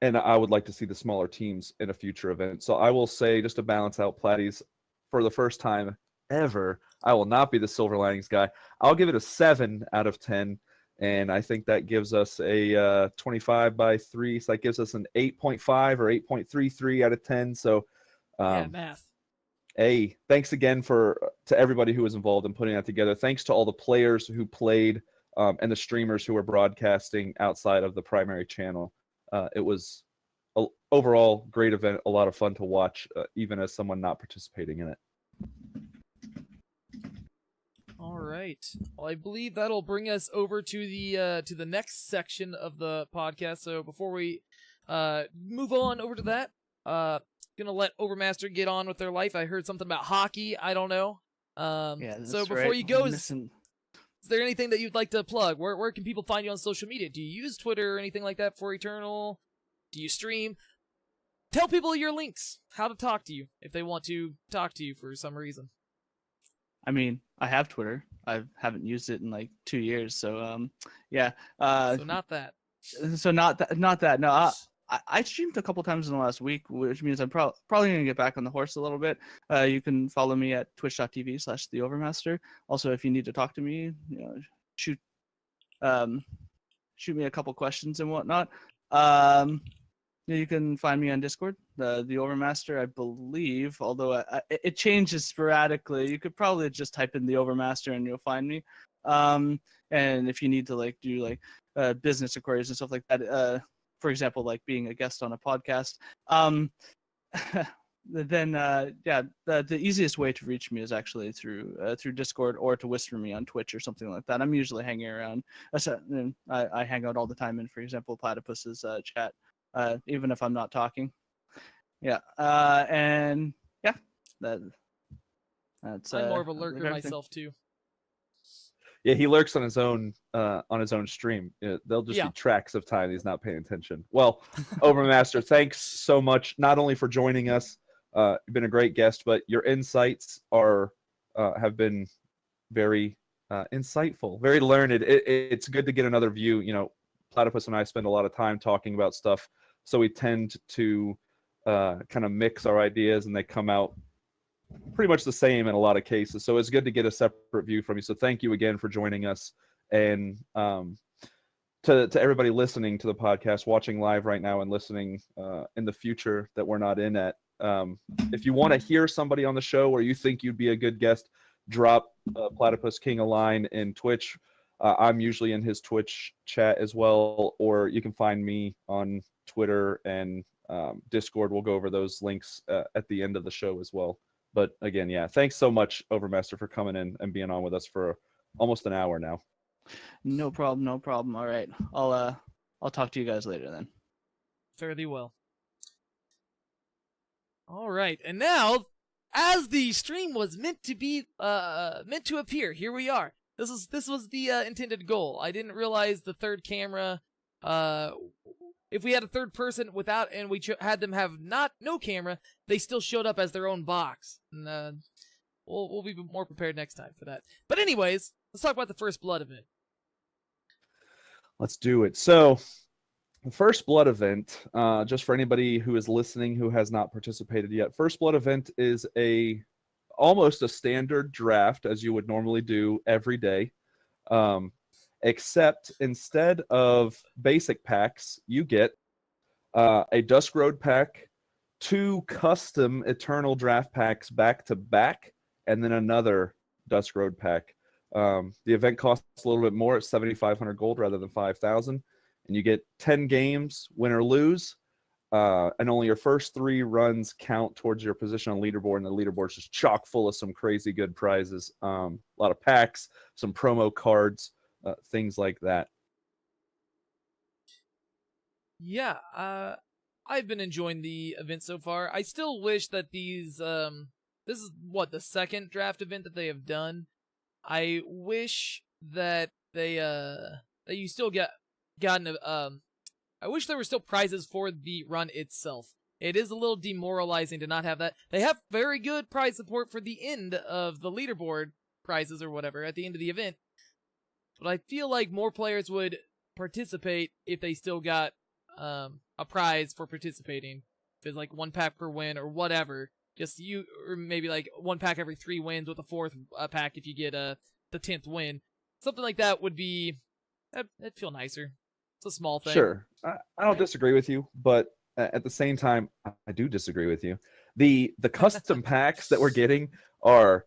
I would like to see the smaller teams in a future event. So I will say, just to balance out Platy's, for the first time ever, I will not be the Silver Linings guy. I'll give it a 7 out of 10. And I think that gives us a 25 by 3. So that gives us an 8.5 or 8.33 out of 10. So yeah, math. Hey, thanks again to everybody who was involved in putting that together. Thanks to all the players who played and the streamers who were broadcasting outside of the primary channel. It was an overall great event, a lot of fun to watch, even as someone not participating in it. All right. Well, I believe that'll bring us over to the next section of the podcast. So before we move on over to that, gonna let Overmaster get on with their life. I heard something about hockey. I don't know. Yeah, that's so before right. you go, is there anything that you'd like to plug? Where can people find you on social media? Do you use Twitter or anything like that for Eternal? Do you stream? Tell people your links, how to talk to you if they want to talk to you for some reason. I mean, I have Twitter. I haven't used it in like 2 years, so yeah. So not that. So not that. No, I streamed a couple times in the last week, which means I'm probably going to get back on the horse a little bit. You can follow me at twitch.tv/theovermaster. Also, if you need to talk to me, shoot me a couple questions and whatnot. You can find me on Discord, the Overmaster, I believe, although it changes sporadically. You could probably just type in the Overmaster and you'll find me. And if you need to do business inquiries and stuff like that, for example, like being a guest on a podcast, then the easiest way to reach me is actually through Discord or to whisper me on Twitch or something like that. I'm usually hanging around. I hang out all the time in, for example, Platypus's chat, even if I'm not talking. Yeah, and yeah, that's. I'm more of a lurker myself too. Yeah, he lurks on his own stream. There'll just be tracks of time he's not paying attention. Well, Overmaster, thanks so much, not only for joining us, you've been a great guest, but your insights have been very insightful, very learned. It's good to get another view. Platypus and I spend a lot of time talking about stuff, so we tend to kind of mix our ideas, and they come out pretty much the same in a lot of cases. So it's good to get a separate view from you. So thank you again for joining us. And to everybody listening to the podcast, watching live right now and listening in the future that we're not in at, if you want to hear somebody on the show or you think you'd be a good guest, drop ThePlatypusKing a line in Twitch. I'm usually in his Twitch chat as well, or you can find me on Twitter and Discord. We'll go over those links at the end of the show as well. But again, yeah, thanks so much, Overmaster, for coming in and being on with us for almost an hour now. No problem. All right, I'll talk to you guys later then. Fare thee well. All right, and now, as the stream was meant to appear, here we are. This was the intended goal. I didn't realize the third camera if we had a third person without, and we had them have no camera, they still showed up as their own box. And we'll be more prepared next time for that. But anyways, let's talk about the First Blood event. Let's do it. So, the First Blood event, just for anybody who is listening who has not participated yet, First Blood event is almost a standard draft as you would normally do every day, except instead of basic packs, you get a Dusk Road pack, 2 custom Eternal draft packs back to back, and then another Dusk Road pack. The event costs a little bit more at 7,500 gold rather than 5,000, and you get 10 games, win or lose, and only your first 3 runs count towards your position on leaderboard, and the leaderboard's just chock full of some crazy good prizes. A lot of packs, some promo cards, things like that. Yeah, I've been enjoying the event so far. I still wish that these, this is the second draft event that they have done. I wish that that you still gotten I wish there were still prizes for the run itself. It is a little demoralizing to not have that. They have very good prize support for the end of the leaderboard prizes or whatever at the end of the event. But I feel like more players would participate if they still got a prize for participating. If it's like 1 pack per win or whatever. Or maybe like 1 pack every 3 wins with a 4th pack if you get the 10th win. Something like that would be, that'd feel nicer. It's a small thing. Sure. I don't disagree with you, but at the same time, I do disagree with you. The custom packs that we're getting are,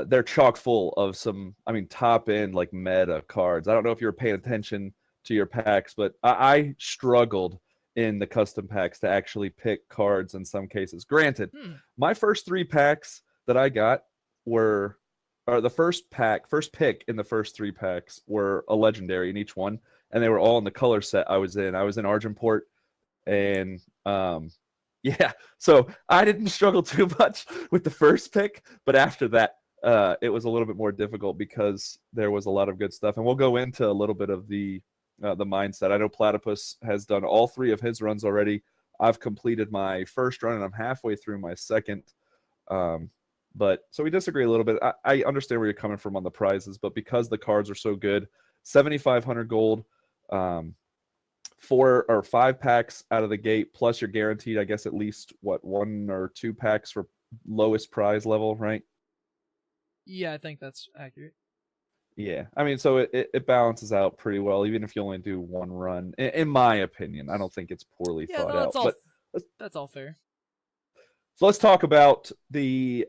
they're chock full of some, top end like meta cards. I don't know if you were paying attention to your packs, but I struggled in the custom packs to actually pick cards in some cases. Granted, my first 3 packs that I got were, or the first pick in the first 3 packs were a legendary in each one, and they were all in the color set I was in. I was in Argenport, and yeah, so I didn't struggle too much with the first pick, but after that, it was a little bit more difficult because there was a lot of good stuff, and we'll go into a little bit of the mindset. I know Platypus has done all 3 of his runs already. I've completed my first run, and I'm halfway through my second. But so we disagree a little bit. I understand where you're coming from on the prizes, but because the cards are so good, 7,500 gold, 4 or 5 packs out of the gate, plus you're guaranteed, I guess, at least 1 or 2 packs for lowest prize level, right? Yeah, I think that's accurate. Yeah, so it balances out pretty well, even if you only do 1 run. In my opinion, I don't think it's poorly thought out. But that's all fair. So let's talk about the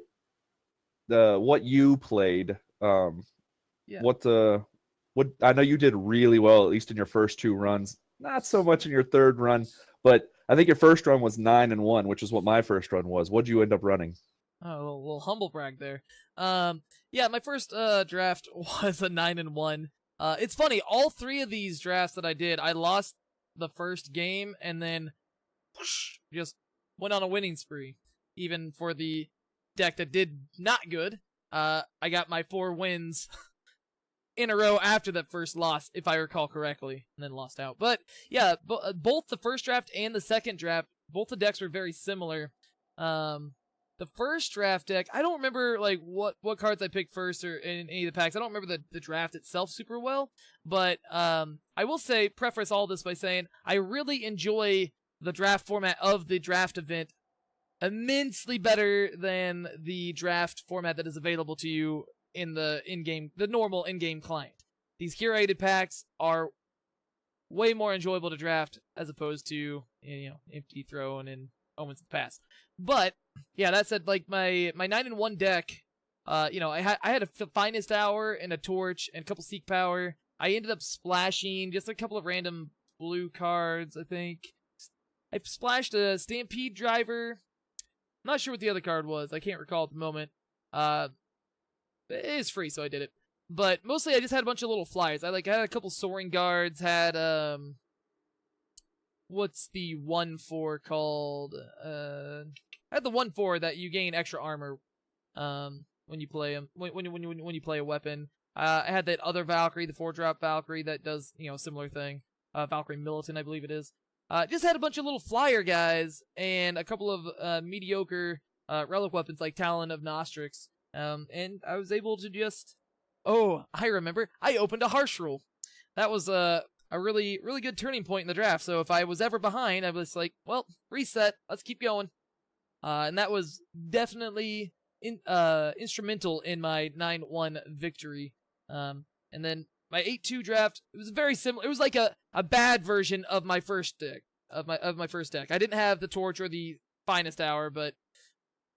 what you played. What I know you did really well, at least in your first 2 runs. Not so much in your 3rd run, but I think your first run was 9-1, which is what my first run was. What'd you end up running? Oh, a little humble brag there. Yeah, my first draft was a 9-1. It's funny, all 3 of these drafts that I did, I lost the first game and then just went on a winning spree. Even for the deck that did not good, I got my 4 wins in a row after that first loss, if I recall correctly, and then lost out. But yeah, both the first draft and the second draft, both the decks were very similar. The first draft deck, I don't remember like what cards I picked first or in any of the packs. I don't remember the draft itself super well, but I will say, preface all this by saying I really enjoy the draft format of the draft event immensely better than the draft format that is available to you in the normal in-game client. These curated packs are way more enjoyable to draft as opposed to, Empty Throne and Omens of the Past. But yeah, that said, like my 9-1 deck, I had a Finest Hour and a Torch and a couple Seek Power. I ended up splashing just a couple of random blue cards, I think. I splashed a Stampede Driver. I'm not sure what the other card was. I can't recall at the moment. It is free, so I did it. But mostly I just had a bunch of little flyers. I had a couple Soaring Guards, had what's the 1/4 called? I had the 1/4 that you gain extra armor when you play them when you play a weapon. I had that other Valkyrie, the 4-drop Valkyrie that does, similar thing. Valkyrie Militant, I believe it is. just had a bunch of little flyer guys and a couple of mediocre relic weapons like Talon of Nostrix. And I was able to just, I remember, I opened a Harsh Rule. That was a really, really good turning point in the draft. So if I was ever behind, I was like, well, reset, let's keep going. And that was definitely instrumental in my 9-1 victory. And then my 8-2 draft, it was very similar. It was like a bad version of my first deck. Of my first deck. I didn't have the Torch or the Finest Hour, but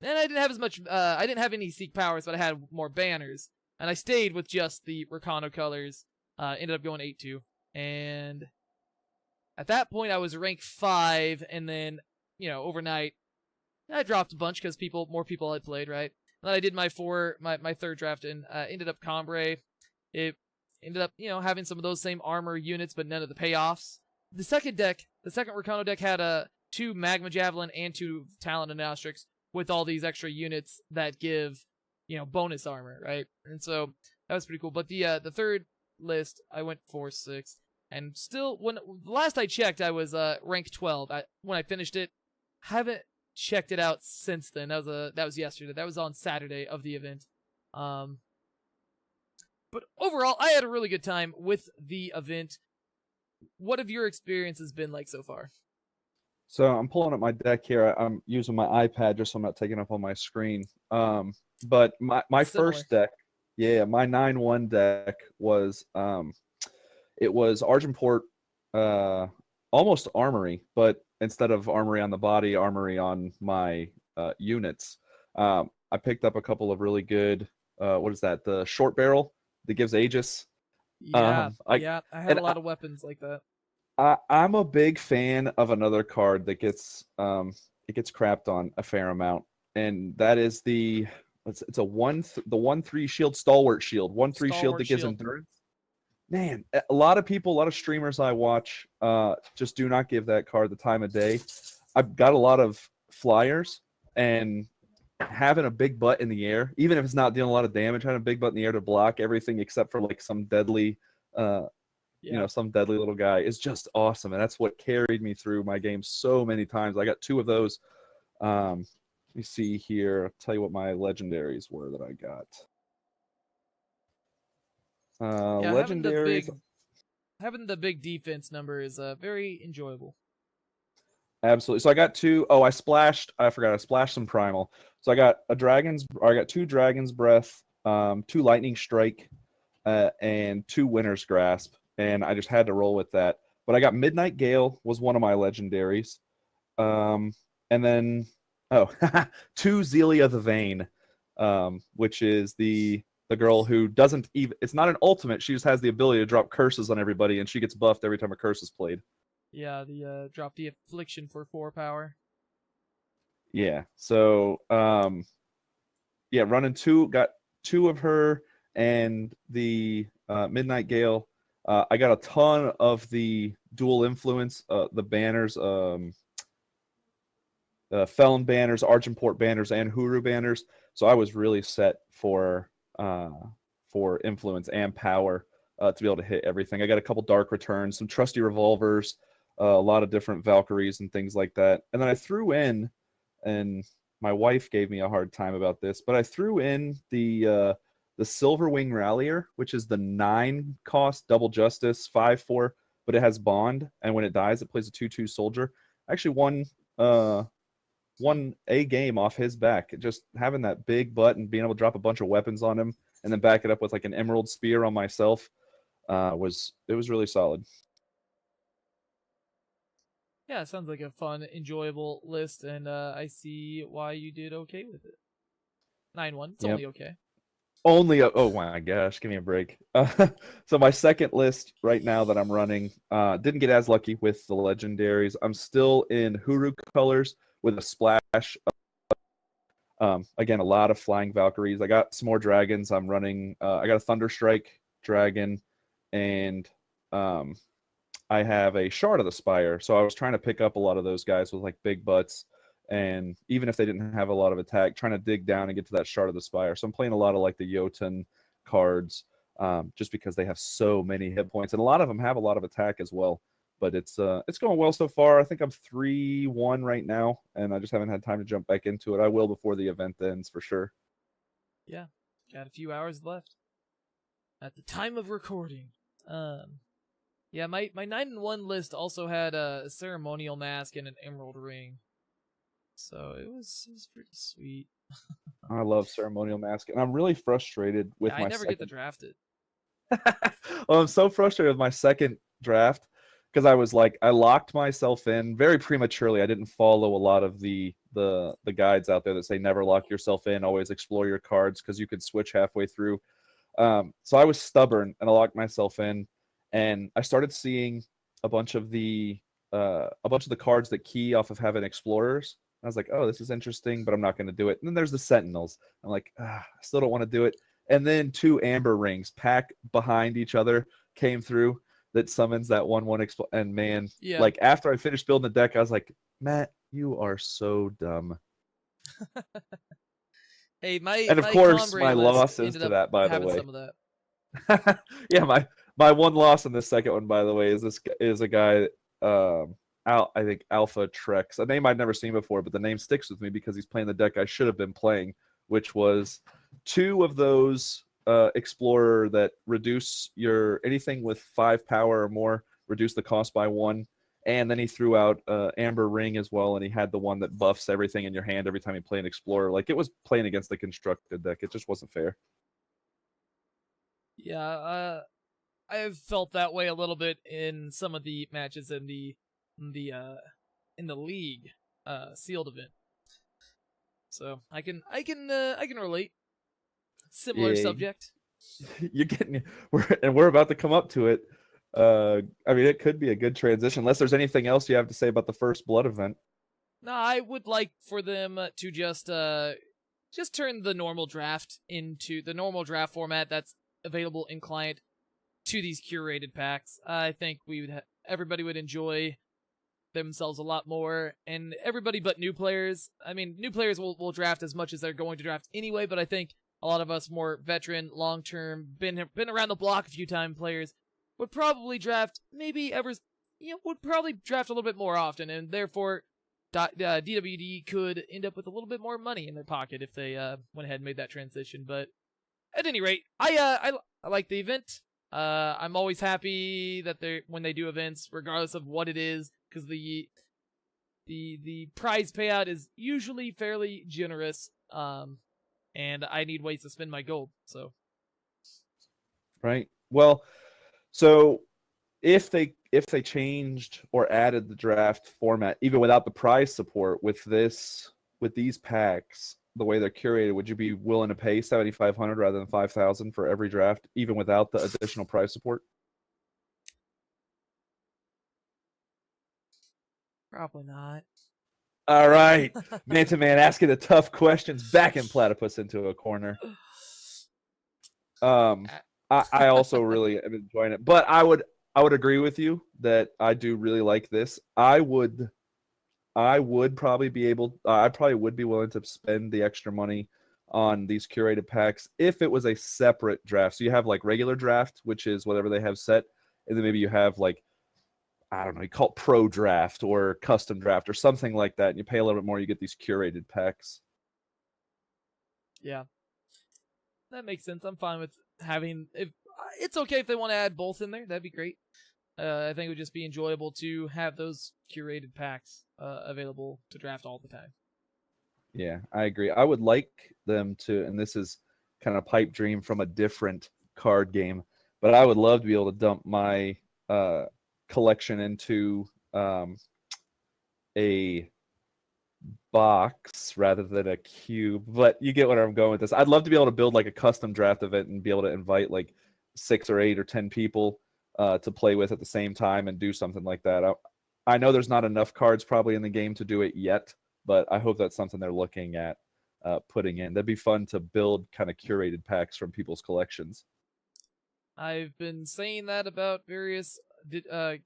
then I didn't have as much. I didn't have any Seek Powers, but I had more banners, and I stayed with just the Rakano colors. Ended up going 8-2, and at that point I was rank 5, and then overnight I dropped a bunch because more people had played, right? And then I did my third draft and ended up Combre. It ended up having some of those same armor units, but none of the payoffs. The second Rakano deck had 2 Magma Javelin and 2 Talon and Nostrix with all these extra units that give bonus armor, right? And so that was pretty cool. But the third list I went 4-6, and still when last I checked I was rank 12. When I finished it, haven't checked it out since then. That was yesterday. That was on Saturday of the event. But overall, I had a really good time with the event. What have your experiences been like so far? So I'm pulling up my deck here. I'm using my iPad just so I'm not taking up on my screen. But my first deck, my 9-1 deck was it was Argenport, almost Armory, but instead of Armory on the body, Armory on my units. I picked up a couple of really good. What is that? The short barrel that gives Aegis. I had a lot of weapons like that. I'm a big fan of another card that gets it gets crapped on a fair amount, and that is the 1/3 shield, Stalwart Shield, 1/3 shield that gives endurance. Man, a lot of people, a lot of streamers I watch just do not give that card the time of day. I've got a lot of flyers, and having a big butt in the air, even if it's not dealing a lot of damage, having a big butt in the air to block everything except for like some deadly some deadly little guy is just awesome. And that's what carried me through my game so many times. I got 2 of those. Let me see here. I'll tell you what my legendaries were that I got. Legendaries. Having the big defense number is very enjoyable. Absolutely. So I got 2. Oh, I forgot. I splashed some primal. So I got I got 2 Dragon's Breath, 2 Lightning Strike, and 2 Winter's Grasp. And I just had to roll with that. But I got Midnight Gale was one of my legendaries. And then 2 Zelia the Vain, which is the girl who doesn't even, it's not an ultimate, she just has the ability to drop curses on everybody, and she gets buffed every time a curse is played. Yeah, the drop the affliction for 4 power. Yeah. So running 2, got 2 of her and the Midnight Gale. I got a ton of the dual influence, the banners, Felon banners, Argenport banners, and Huru banners. So I was really set for influence and power to be able to hit everything. I got a couple Dark Returns, some trusty revolvers, a lot of different Valkyries and things like that. And then I threw in, and my wife gave me a hard time about this, but I threw in the Silverwing Rallier, which is the 9 cost double justice 5/4, but it has bond, and when it dies, it plays a 2/2 soldier. I actually won a game off his back. Just having that big butt and being able to drop a bunch of weapons on him, and then back it up with like an Emerald Spear on myself, was really solid. Yeah, it sounds like a fun, enjoyable list, and I see why you did okay with it. 9-1, it's only okay. Oh my gosh, give me a break. So my second list right now that I'm running, didn't get as lucky with the legendaries. I'm still in Huru colors with a splash. Again, a lot of flying Valkyries. I got some more dragons. I'm running. I got a Thunderstrike dragon, and I have a Shard of the Spire. So I was trying to pick up a lot of those guys with like big butts. And even if they didn't have a lot of attack, trying to dig down and get to that Shard of the Spire. So I'm playing a lot of like the Jotun cards, just because they have so many hit points. And a lot of them have a lot of attack as well. But it's going well so far. I think I'm 3-1 right now, and I just haven't had time to jump back into it. I will before the event ends for sure. Yeah, got a few hours left at the time of recording. Yeah, my 9-1 list also had a ceremonial mask and an emerald ring, so it was pretty sweet. I love ceremonial mask, and I'm really frustrated with Yeah, my I never second. get to draft it. Well, I'm so frustrated with my second draft because I locked myself in very prematurely. I didn't follow a lot of the guides out there that say never lock yourself in, always explore your cards because you could switch halfway through. So I was stubborn and I locked myself in, and I started seeing a bunch of the cards that key off of having explorers. I was like, oh, this is interesting, but I'm not going to do it. And then there's the Sentinels. I'm like, I still don't want to do it. And then 2 Amber Rings pack behind each other came through that summons that 1/1 and man, Yeah. like after I finished building the deck, I was like, Matt, you are so dumb. Hey, my And of my course, Combrade my list losses ended to up that, by the having way. some of that. Yeah, my one loss in the second one, by the way, is a guy, I think Alpha Trex, a name I'd never seen before, but the name sticks with me because he's playing the deck I should have been playing, which was 2 of those Explorer that reduce your anything with 5 power or more, reduce the cost by 1. And then he threw out Amber Ring as well, and he had the one that buffs everything in your hand every time you play an Explorer. Like, it was playing against the constructed deck. It just wasn't fair. Yeah, I've felt that way a little bit in some of the matches in the league sealed event. So I can relate. Similar Yeah. subject. You're getting we're about to come up to it. I mean, it could be a good transition, unless there's anything else you have to say about the First Blood event. No, I would like for them to just turn the normal draft into the normal draft format that's available in client to these curated packs. I think everybody would enjoy themselves a lot more, and everybody but new players. I mean, new players will draft as much as they're going to draft anyway, but I think a lot of us more veteran, long-term, been around the block a few times players would probably draft would probably draft a little bit more often, and therefore DWD could end up with a little bit more money in their pocket if they went ahead and made that transition. But at any rate, I like the event. I'm always happy that when they do events, regardless of what it is, because the prize payout is usually fairly generous. And I need ways to spend my gold. So, Right. Well, so if they changed or added the draft format, even without the prize support, with these packs, the way they're curated, would you be willing to pay $7,500 rather than $5,000 for every draft, even without the additional prize support? probably not. All right, man to man, asking the tough questions, backing Platypus into a corner. I also really am enjoying it, but I would agree with you that I do really like this. I would probably be able. I probably would be willing to spend the extra money on these curated packs if it was a separate draft. So you have like regular draft, which is whatever they have set, and then maybe you have like, I don't know, you call it pro draft or custom draft or something like that, and you pay a little bit more, you get these curated packs. Yeah, that makes sense. I'm fine with having. If it's okay if they want to add both in there, that'd be great. I think it would just be enjoyable to have those curated packs available to draft all the time. Yeah, I agree. I would like them to, and this is kind of pipe dream from a different card game, but I would love to be able to dump my collection into a box rather than a cube. But you get where I'm going with this. I'd love to be able to build like a custom draft event and be able to invite like 6 or 8 or 10 people to play with at the same time and do something like that. I know there's not enough cards probably in the game to do it yet, but I hope that's something they're looking at putting in. That'd be fun to build kind of curated packs from people's collections. I've been saying that about various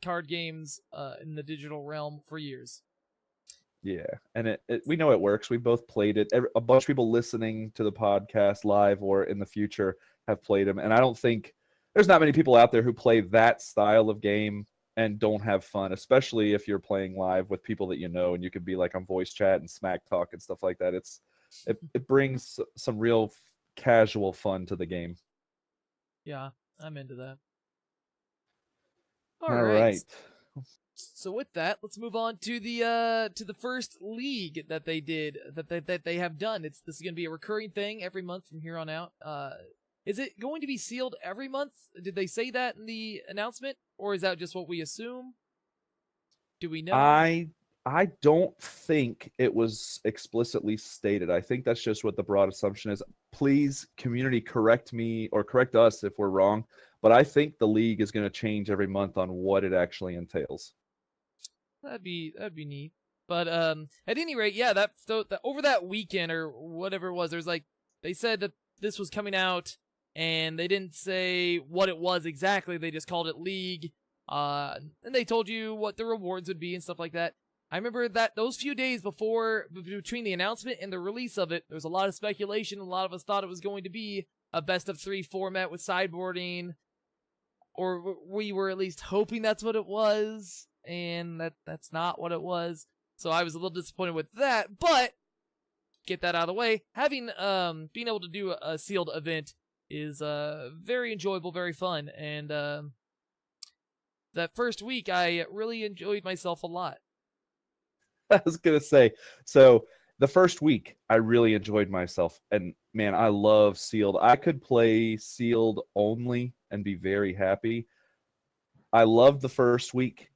card games in the digital realm for years. Yeah, and we know it works. We both played it. A bunch of people listening to the podcast live or in the future have played them, and I don't think there's not many people out there who play that style of game and don't have fun, especially if you're playing live with people that you know and you could be like on voice chat and smack talk and stuff like that. It brings some real casual fun to the game. Yeah, I'm into that. All right. So with that, let's move on to the first league that they did that they have done. This is going to be a recurring thing every month from here on out. Is it going to be sealed every month? Did they say that in the announcement, or is that just what we assume? Do we know? I don't think it was explicitly stated. I think that's just what the broad assumption is. Please, community, correct me or correct us if we're wrong. But I think the league is going to change every month on what it actually entails. That'd be neat. But at any rate, yeah, that over that weekend or whatever it was, there's like they said that this was coming out, and they didn't say what it was exactly. They just called it League. And they told you what the rewards would be and stuff like that. I remember that those few days between the announcement and the release of it, there was a lot of speculation. A lot of us thought it was going to be a best of 3 format with sideboarding, or we were at least hoping that's what it was, and that's not what it was. So I was a little disappointed with that, but get that out of the way. Having being able to do a sealed event is very enjoyable, very fun, and that first week I really enjoyed myself a lot. I was going to say, so the first week I really enjoyed myself, and man, I love sealed. I could play sealed only and be very happy. I loved the first week.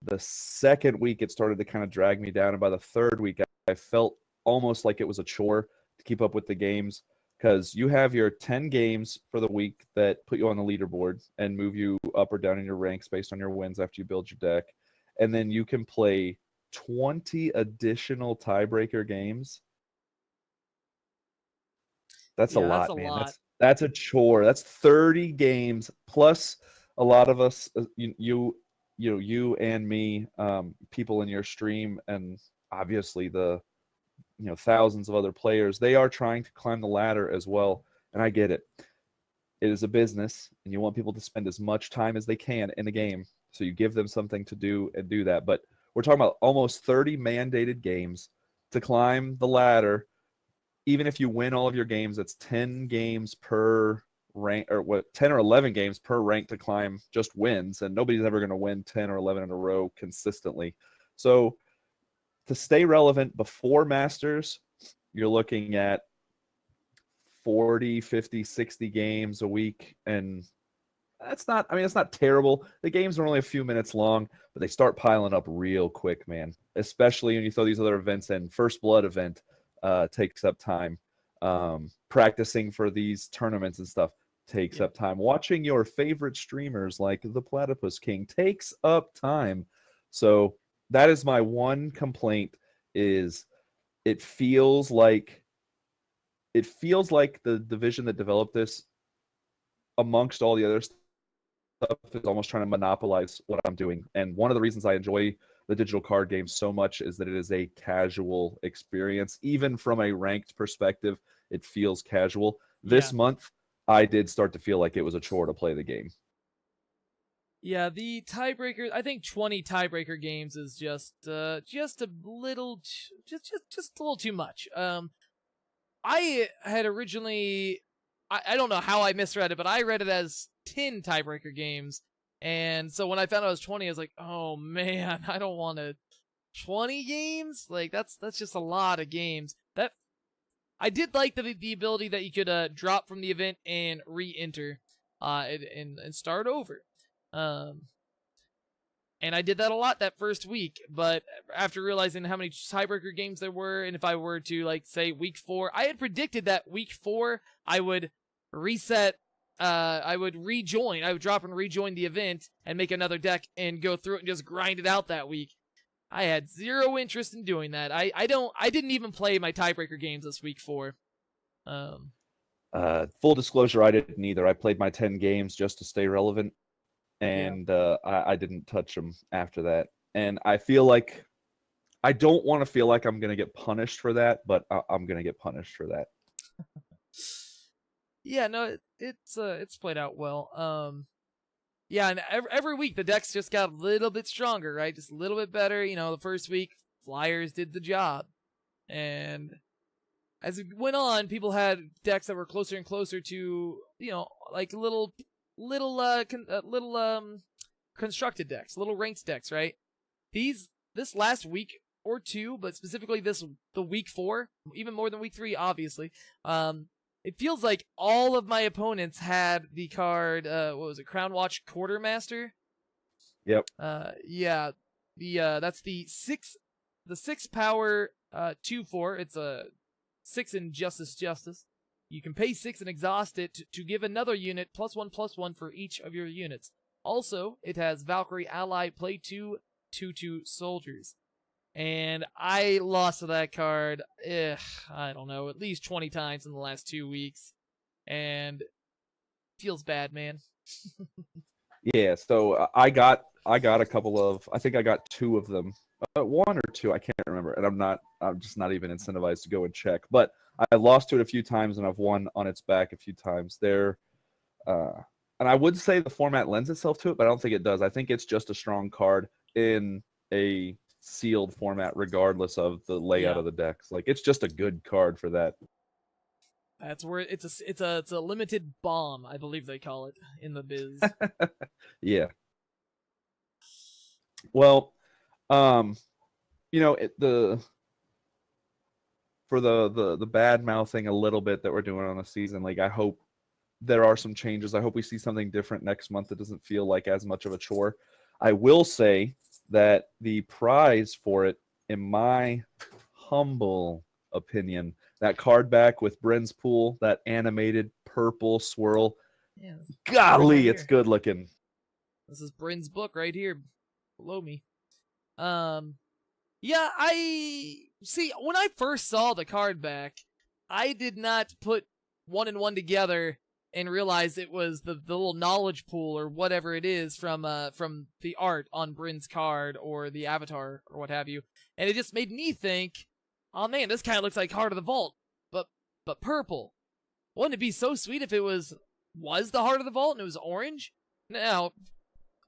The second week, it started to kind of drag me down. And by the third week, I felt almost like it was a chore to keep up with the games, because you have your 10 games for the week that put you on the leaderboard and move you up or down in your ranks based on your wins after you build your deck. And then you can play 20 additional tiebreaker games. That's a lot, man. That's a chore. That's 30 games plus a lot of us, you and me, people in your stream, and obviously the thousands of other players. They are trying to climb the ladder as well, and I get it. It is a business, and you want people to spend as much time as they can in the game, so you give them something to do and do that. But we're talking about almost 30 mandated games to climb the ladder. Even if you win all of your games, it's 10 games per rank, or 10 or 11 games per rank to climb just wins, and nobody's ever going to win 10 or 11 in a row consistently. So to stay relevant before Masters, you're looking at 40, 50, 60 games a week, and it's not terrible. The games are only a few minutes long, but they start piling up real quick, man. Especially when you throw these other events in. First Blood event takes up time. Practicing for these tournaments and stuff takes up time. Watching your favorite streamers like ThePlatypusKing takes up time. So that is my one complaint, is it feels like the division that developed this, amongst all the other stuff, is almost trying to monopolize what I'm doing. And one of the reasons I enjoy the digital card game so much is that it is a casual experience. Even from a ranked perspective, it feels casual. This month, I did start to feel like it was a chore to play the game. Yeah, the tiebreaker. I think 20 tiebreaker games is just a little, just a little too much. I had originally, I don't know how I misread it, but I read it as 10 tiebreaker games, and so when I found out it was 20, I was like, oh man, I don't want to 20 games. Like that's just a lot of games. That I did like the ability that you could drop from the event and re-enter, and start over. And I did that a lot that first week, but after realizing how many tiebreaker games there were, and if I were to, like, say week 4, I had predicted that week 4 I would reset, I would rejoin, I would drop and rejoin the event and make another deck and go through it and just grind it out that week. I had zero interest in doing that. I didn't even play my tiebreaker games this week 4. Full disclosure, I didn't either. I played my 10 games just to stay relevant. And I didn't touch them after that. And I feel like I don't want to feel like I'm going to get punished for that, but I'm going to get punished for that. Yeah, no, it's played out well. Yeah, and every week the decks just got a little bit stronger, right? Just a little bit better. The first week Flyers did the job, and as it went on, people had decks that were closer and closer to, like little constructed decks, little ranked decks, right? This last week or two, but specifically the week 4, even more than week 3, obviously. It feels like all of my opponents had the card. What was it? Crown Watch Quartermaster. Yep. Yeah. That's the 6 power 2/4. It's a 6 in Justice. You can pay 6 and exhaust it to give another unit +1/+1 for each of your units. Also, it has Valkyrie Ally, play 2/2/2 soldiers. And I lost to that card, I don't know, at least 20 times in the last 2 weeks. And feels bad, man. Yeah, so I got a couple of, I think I got 2 of them. 1 or 2, I can't remember. And I'm just not even incentivized to go and check. But I lost to it a few times and I've won on its back a few times. And I would say the format lends itself to it, but I don't think it does. I think it's just a strong card in a sealed format regardless of the layout of the decks. Like, it's just a good card for that. That's where it's a limited bomb, I believe they call it in the biz. Yeah. Well, for the bad mouthing a little bit that we're doing on the season, like, I hope there are some changes. I hope we see something different next month that doesn't feel like as much of a chore. I will say that the prize for it, in my humble opinion, that card back with Bryn's Pool, that animated purple swirl, Yeah, golly, right it's good looking. This is Bryn's book right here below me. Yeah, I see. When I first saw the card back, I did not put 1 and 1 together and realize it was the little knowledge pool or whatever it is from the art on Bryn's card or the avatar or what have you. And it just made me think, oh man, this kind of looks like Heart of the Vault, but purple. Wouldn't it be so sweet if it was the Heart of the Vault and it was orange? Now,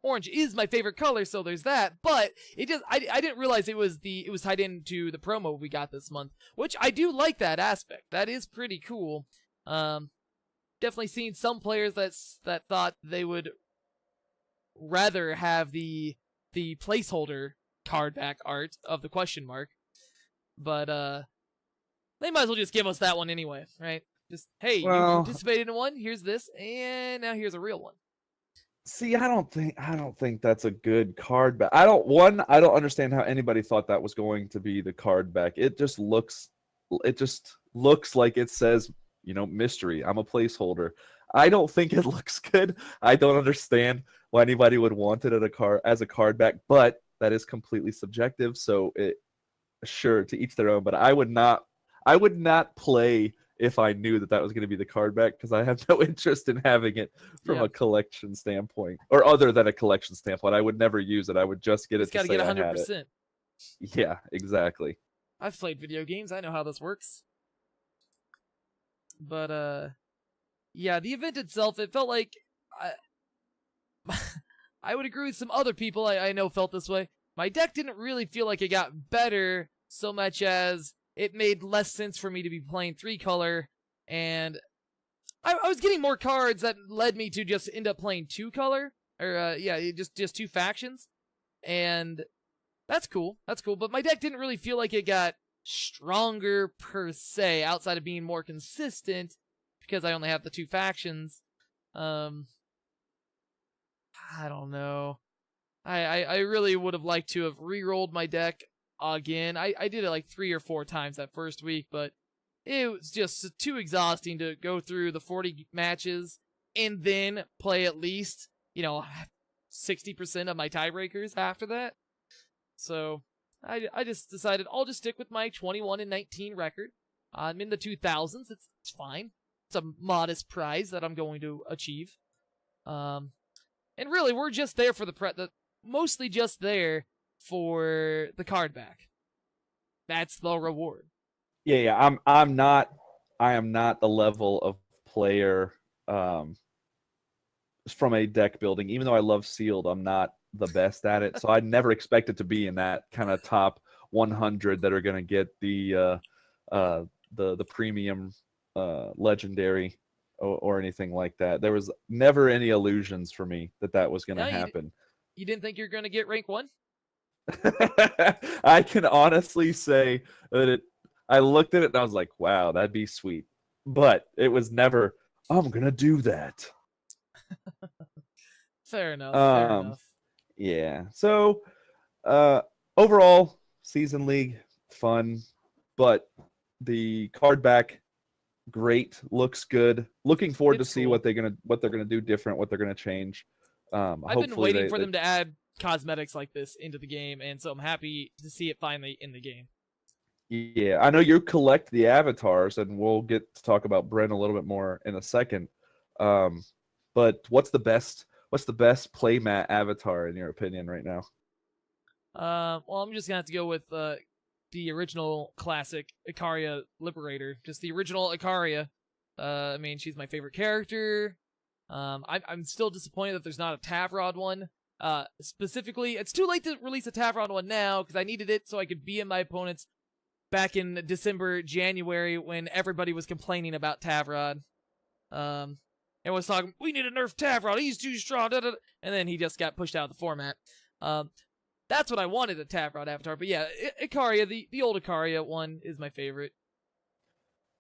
orange is my favorite color, so there's that. But I didn't realize it was tied into the promo we got this month, which I do like that aspect. That is pretty cool. Definitely seen some players that thought they would rather have the placeholder card back art of the question mark, but they might as well just give us that one anyway, right? Just, hey, you participated in one. Here's this, and now here's a real one. See, I don't think that's a good card back. I don't understand how anybody thought that was going to be the card back. It just looks like it says, mystery. I'm a placeholder. I don't think it looks good. I don't understand why anybody would want it as a card back, but that is completely subjective. So sure, to each their own. But I would not play if I knew that was going to be the card back, because I have no interest in having it from a collection standpoint, or other than a collection standpoint. I would never use it. I would just get it. It's got to get 100%. Yeah, exactly. I've played video games. I know how this works. But yeah, the event itself, it felt like I would agree with some other people I know felt this way. My deck didn't really feel like it got better so much as it made less sense for me to be playing 3-color, and I was getting more cards that led me to just end up playing 2-color, or just 2 factions, and that's cool. But my deck didn't really feel like it got stronger per se, outside of being more consistent because I only have the 2 factions. I don't know. I really would have liked to have re-rolled my deck again. I did it like 3 or 4 times that first week, but it was just too exhausting to go through the 40 matches and then play at least, 60% of my tiebreakers after that. So I just decided I'll just stick with my 21-19 record. I'm in the 2000s. It's fine. It's a modest prize that I'm going to achieve. And really, we're just there for mostly just there for the card back. That's the reward. Yeah. I am not the level of player from a deck building. Even though I love sealed, I'm not the best at it, so I never expected to be in that kind of top 100 that are going to get the premium legendary or anything like that. There was never any illusions for me that was going to No, happen. you didn't think you're going to get rank 1? I can honestly say that I looked at it and I was like, wow, that'd be sweet. But it was never, I'm going to do that. Fair enough. Yeah. So, overall, Season League, fun. But the card back, great, looks good. Looking forward It's to see cool. what they're gonna do different, what they're gonna change. I've been Hopefully waiting for them to add cosmetics like this into the game, and so I'm happy to see it finally in the game. Yeah, I know you collect the avatars, and we'll get to talk about Brent a little bit more in a second. But what's the best playmat avatar in your opinion right now? Well, I'm just gonna have to go with the original classic Ikaria Liberator, just the original Ikaria. I mean, she's my favorite character. I'm still disappointed that there's not a Tavrod one. Specifically, it's too late to release a Tavrod one now because I needed it so I could be in my opponents back in December, January when everybody was complaining about Tavrod. Everyone was talking, we need to nerf Tavrod, he's too strong, da, da, da. And then he just got pushed out of the format. That's what I wanted, a Tavrod avatar. But yeah, Ikaria, the old Ikaria one is my favorite.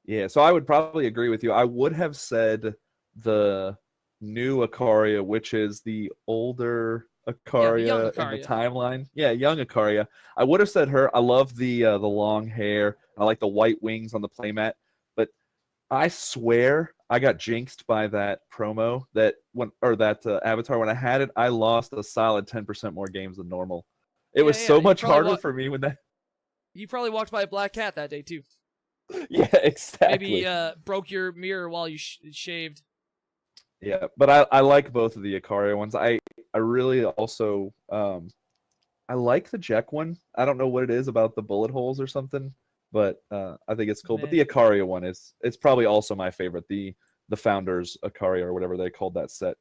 Yeah, so I would probably agree with you. I would have said the new Ikaria, which is the older Ikaria in the timeline. Yeah, young Ikaria. I would have said her. I love the long hair. I like the white wings on the playmat. But I swear I got jinxed by that promo that avatar when I had it. I lost a solid 10% more games than normal. It was so much harder for me when that. You probably walked by a black cat that day too. Yeah, exactly. Maybe broke your mirror while you shaved. Yeah, but I like both of the Ikaria ones. I really also I like the Jack one. I don't know what it is about the bullet holes or something, but I think it's cool. But the Ikaria one it's probably also my favorite. The Founders Ikaria or whatever they called that set.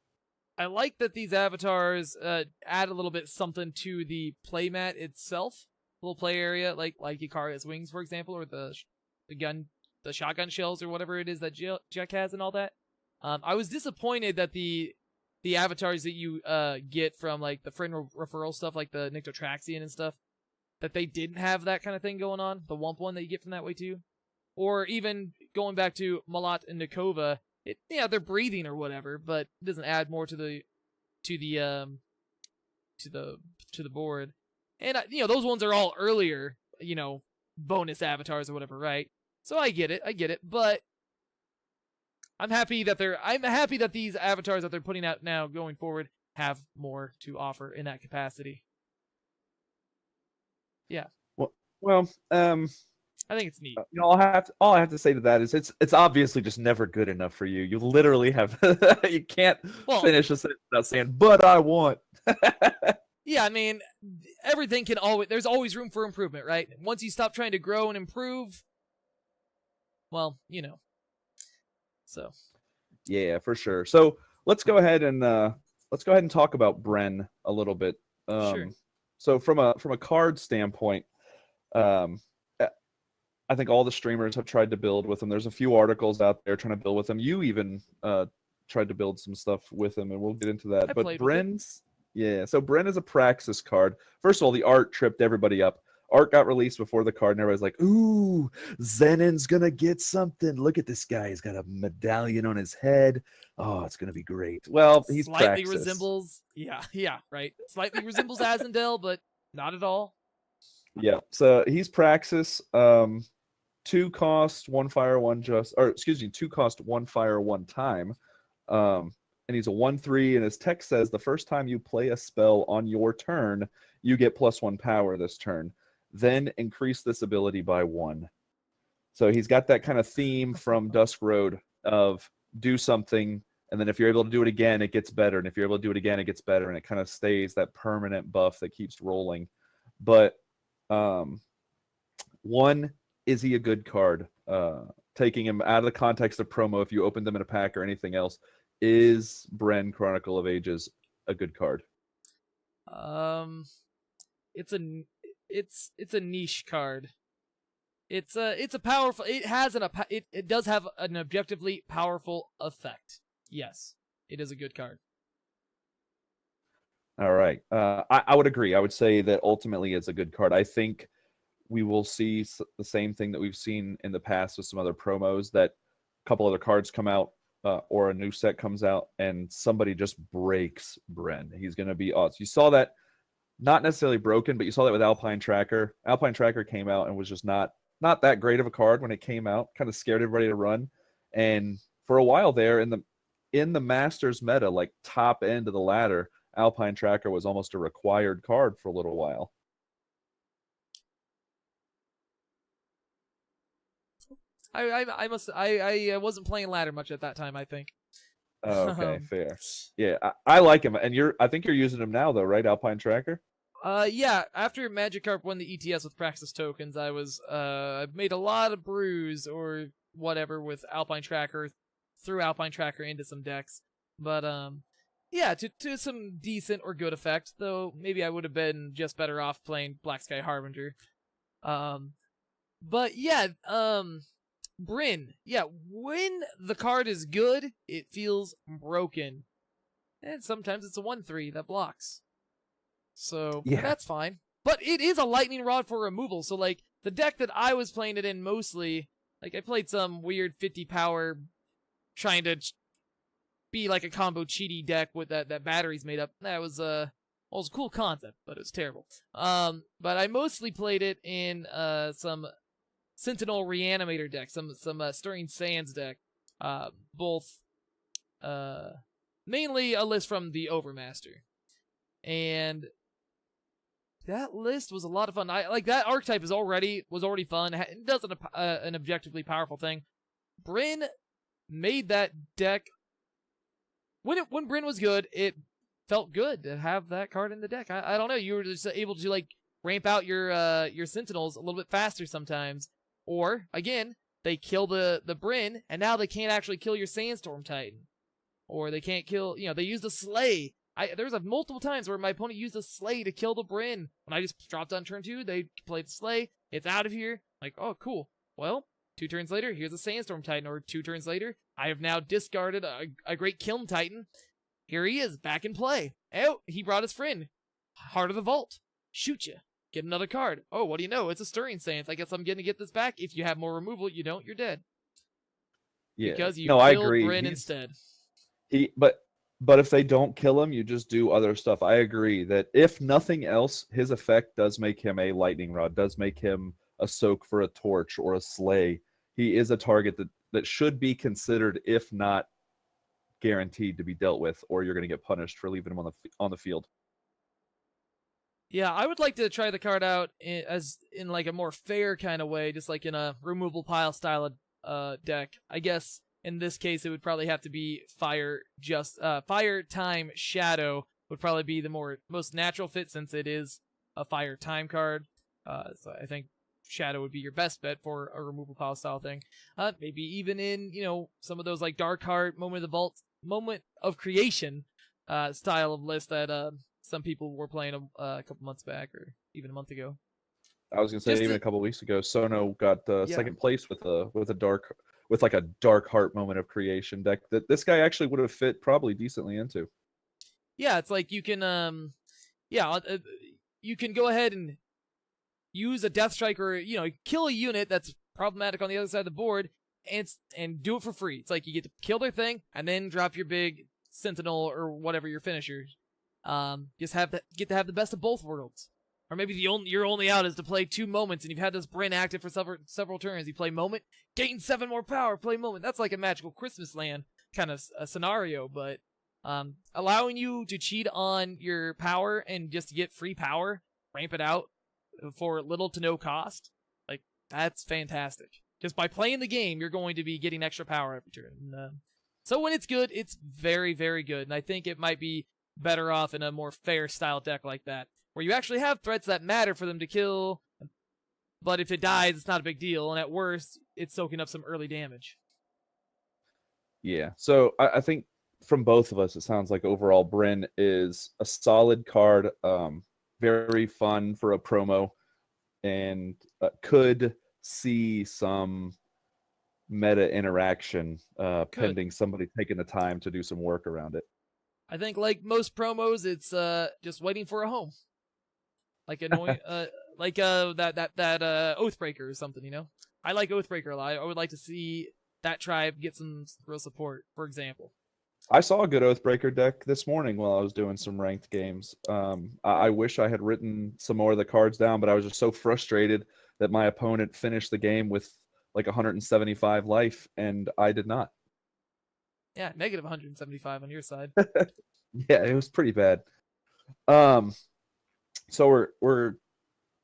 I like that these avatars add a little bit something to the playmat itself, little play area, like Ikaria's wings, for example, or the shotgun shells or whatever it is that Jack has and all that. I was disappointed that the avatars that you get from like the friend referral stuff, like the Nyctotraxian and stuff, that they didn't have that kind of thing going on. The Wump one that you get from that way too, or even going back to Malat and Nikova. They're breathing or whatever, but it doesn't add more to the board. And those ones are all earlier, bonus avatars or whatever, right? So I get it, but I'm happy that these avatars that they're putting out now going forward have more to offer in that capacity. Yeah. Well, I think it's neat. All I have to say to that is it's obviously just never good enough for you. You literally have you can't finish a sentence without saying, "But I want." Yeah, I mean, everything there's always room for improvement, right? Once you stop trying to grow and improve, well, So. Yeah, for sure. So let's go ahead and talk about Bren a little bit. Sure. So from a card standpoint, I think all the streamers have tried to build with him. There's a few articles out there trying to build with him. You even tried to build some stuff with him, and we'll get into that. But Bren's, so Bren is a Praxis card. First of all, the art tripped everybody up. Art got released before the card, and everybody's like, "Ooh, Zenon's gonna get something. Look at this guy. He's got a medallion on his head. Oh, it's gonna be great." Well, he's slightly Praxis. Resembles, right. Slightly resembles Azendel, but not at all. Yeah, so he's Praxis. 2 cost, 1 fire, 1 just, or excuse me, 2 cost, 1 fire, 1 time. And he's a 1/3, and his text says the first time you play a spell on your turn, you get +1 power this turn. Then increase this ability by 1. So he's got that kind of theme from Dusk Road of do something, and then if you're able to do it again, it gets better. And if you're able to do it again, it gets better. And it kind of stays that permanent buff that keeps rolling. But one, is he a good card? Taking him out of the context of promo, if you open them in a pack or anything else, is Bren Chronicle of Ages a good card? It's a niche card. It's a powerful. It does have an objectively powerful effect. Yes, it is a good card. All right. I would agree. I would say that ultimately it's a good card. I think we will see the same thing that we've seen in the past with some other promos, that a couple other cards come out or a new set comes out and somebody just breaks Bren. He's going to be awesome. You saw that, not necessarily broken, but you saw that with Alpine Tracker. Alpine Tracker came out and was just not that great of a card when it came out. Kind of scared everybody to run. And for a while there in the Masters meta, like top end of the ladder, Alpine Tracker was almost a required card for a little while. I wasn't playing ladder much at that time, I think. Oh, okay, fair. Yeah, I like him, and I think you're using him now though, right? Alpine Tracker. Yeah. After Magikarp won the ETS with Praxis tokens, I made a lot of brews or whatever with Alpine Tracker, threw Alpine Tracker into some decks, but yeah, to some decent or good effect. Though maybe I would have been just better off playing Black Sky Harbinger. But yeah, Bryn, yeah, when the card is good, it feels broken. And sometimes it's a 1/3 that blocks. So, Yeah. that's fine. But it is a lightning rod for removal, so like, the deck that I was playing it in mostly, like I played some weird 50 power trying to be like a combo cheaty deck with that batteries made up. That was well, it was a cool concept, but it was terrible. But I mostly played it in some Sentinel Reanimator deck, some Stirring Sands deck, both mainly a list from the Overmaster, and that list was a lot of fun. I like that archetype was already fun. It does an objectively powerful thing. Bryn made that deck when Bryn was good. It felt good to have that card in the deck. I don't know. You were just able to like ramp out your Sentinels a little bit faster sometimes. Or, again, they kill the Bryn, and now they can't actually kill your Sandstorm Titan. Or they can't kill, they use the Slay. There's multiple times where my opponent used the Slay to kill the Bryn. When I just dropped on turn 2, they played the Slay. It's out of here. Like, oh, cool. Well, 2 turns later, here's a Sandstorm Titan. Or 2 turns later, I have now discarded a Great Kiln Titan. Here he is, back in play. Oh, he brought his friend. Heart of the Vault. Shoot ya. Get another card. Oh, what do you know? It's a Stirring Sands. I guess I'm going to get this back. If you have more removal, you don't, you're dead. Yeah. Because you I killed agree. Bryn instead. But if they don't kill him, you just do other stuff. I agree that if nothing else, his effect does make him a lightning rod, does make him a soak for a torch or a slay. He is a target that should be considered, if not guaranteed to be dealt with, or you're going to get punished for leaving him on the field. Yeah, I would like to try the card out as in like a more fair kind of way, just like in a removal pile style deck. I guess in this case it would probably have to be Fire Time Shadow would probably be the most natural fit since it is a Fire Time card. So I think Shadow would be your best bet for a removal pile style thing. Maybe even in some of those like Dark Heart, Moment of the Vault, Moment of Creation style of list that some people were playing a couple months back or even a month ago. I was gonna say even a couple weeks ago, Sono got second place with like a Dark Heart Moment of Creation deck that this guy actually would have fit probably decently into. Yeah, it's like you can you can go ahead and use a Death Strike or kill a unit that's problematic on the other side of the board and do it for free. It's like you get to kill their thing and then drop your big Sentinel or whatever your finisher. Just get to have the best of both worlds. Or maybe your only out is to play 2 moments and you've had this Bryn active for several turns. You play moment, gain 7 more power, play moment. That's like a Magical Christmas Land kind of a scenario, but allowing you to cheat on your power and just to get free power, ramp it out for little to no cost, like that's fantastic. Just by playing the game, you're going to be getting extra power every turn. And, so when it's good, it's very, very good. And I think it might be better off in a more fair style deck like that, where you actually have threats that matter for them to kill, but if it dies, it's not a big deal, and at worst, it's soaking up some early damage. Yeah, so I think from both of us, it sounds like overall Bryn is a solid card, very fun for a promo, and could see some meta interaction pending somebody taking the time to do some work around it. I think like most promos, it's just waiting for a home, like annoying, like that Oathbreaker or something. You know, I like Oathbreaker a lot. I would like to see that tribe get some real support. For example, I saw a good Oathbreaker deck this morning while I was doing some ranked games. I wish I had written some more of the cards down, but I was just so frustrated that my opponent finished the game with like 175 life, and I did not. yeah, negative 175 on your side. Yeah, it was pretty bad. So we're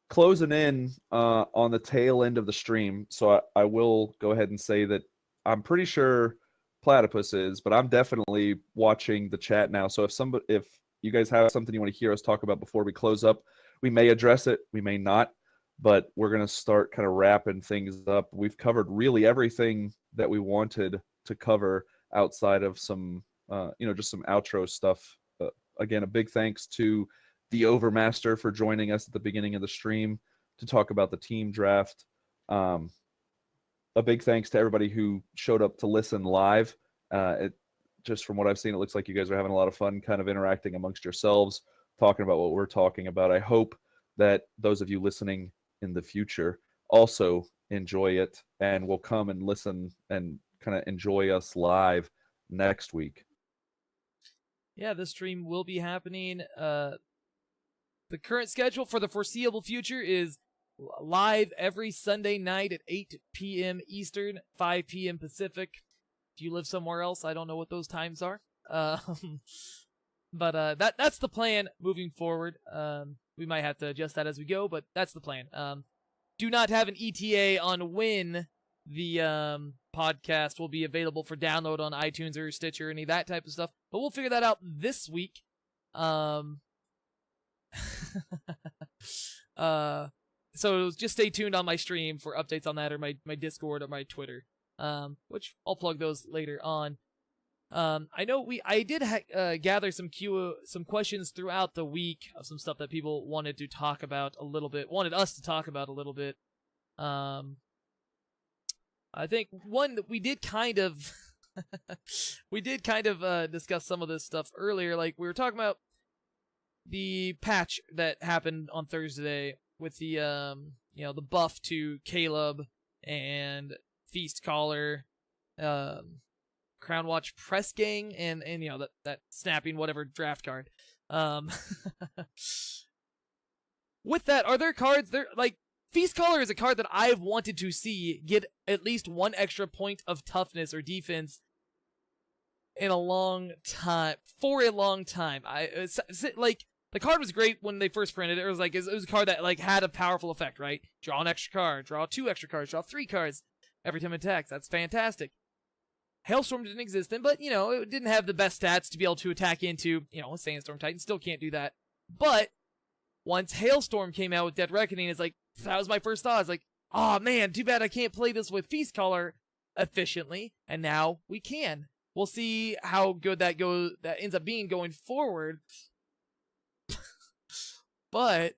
closing in on the tail end of the stream. So I will go ahead and say that I'm pretty sure Platypus is, but I'm definitely watching the chat now. So if you guys have something you want to hear us talk about before we close up, we may address it, we may not, but we're gonna start kind of wrapping things up. We've covered really everything that we wanted to cover outside of some just some outro stuff. Again, a big thanks to the Overmaster for joining us at the beginning of the stream to talk about the team draft. A big thanks to everybody who showed up to listen live. Just from what I've seen, it looks like you guys are having a lot of fun kind of interacting amongst yourselves, talking about what we're talking about. I hope that those of you listening in the future also enjoy it and will come and listen and kind of enjoy us live next week. Yeah, this stream will be happening. The current schedule for the foreseeable future is live every Sunday night at 8 p.m. Eastern, 5 p.m. Pacific. If you live somewhere else, I don't know what those times are. But that's the plan moving forward. We might have to adjust that as we go, but that's the plan. Do not have an ETA on when the podcast will be available for download on iTunes or Stitcher or any of that type of stuff, but we'll figure that out this week. So just stay tuned on my stream for updates on that, or my Discord or my Twitter, which I'll plug those later on. I know I did gather some questions throughout the week of some stuff that people wanted to talk about a little bit, wanted us to talk about a little bit. I think one that we did kind of discuss some of this stuff earlier. Like we were talking about the patch that happened on Thursday with the the buff to Caleb and Feast Caller, Crown Watch Press Gang, and that snapping whatever draft card. With that, are there cards there like Feast Caller is a card that I've wanted to see get at least one extra point of toughness or defense in a long time. For a long time, like the card was great when they first printed it. It was a card that like had a powerful effect, right? Draw an extra card, draw 2 extra cards, draw 3 cards every time it attacks. That's fantastic. Hailstorm didn't exist then, but it didn't have the best stats to be able to attack into. A Sandstorm Titan still can't do that. But once Hailstorm came out with Dead Reckoning, it's like that was my first thought. It's like, oh man, too bad I can't play this with Feast Caller efficiently, and now we can. We'll see how good that ends up being going forward. But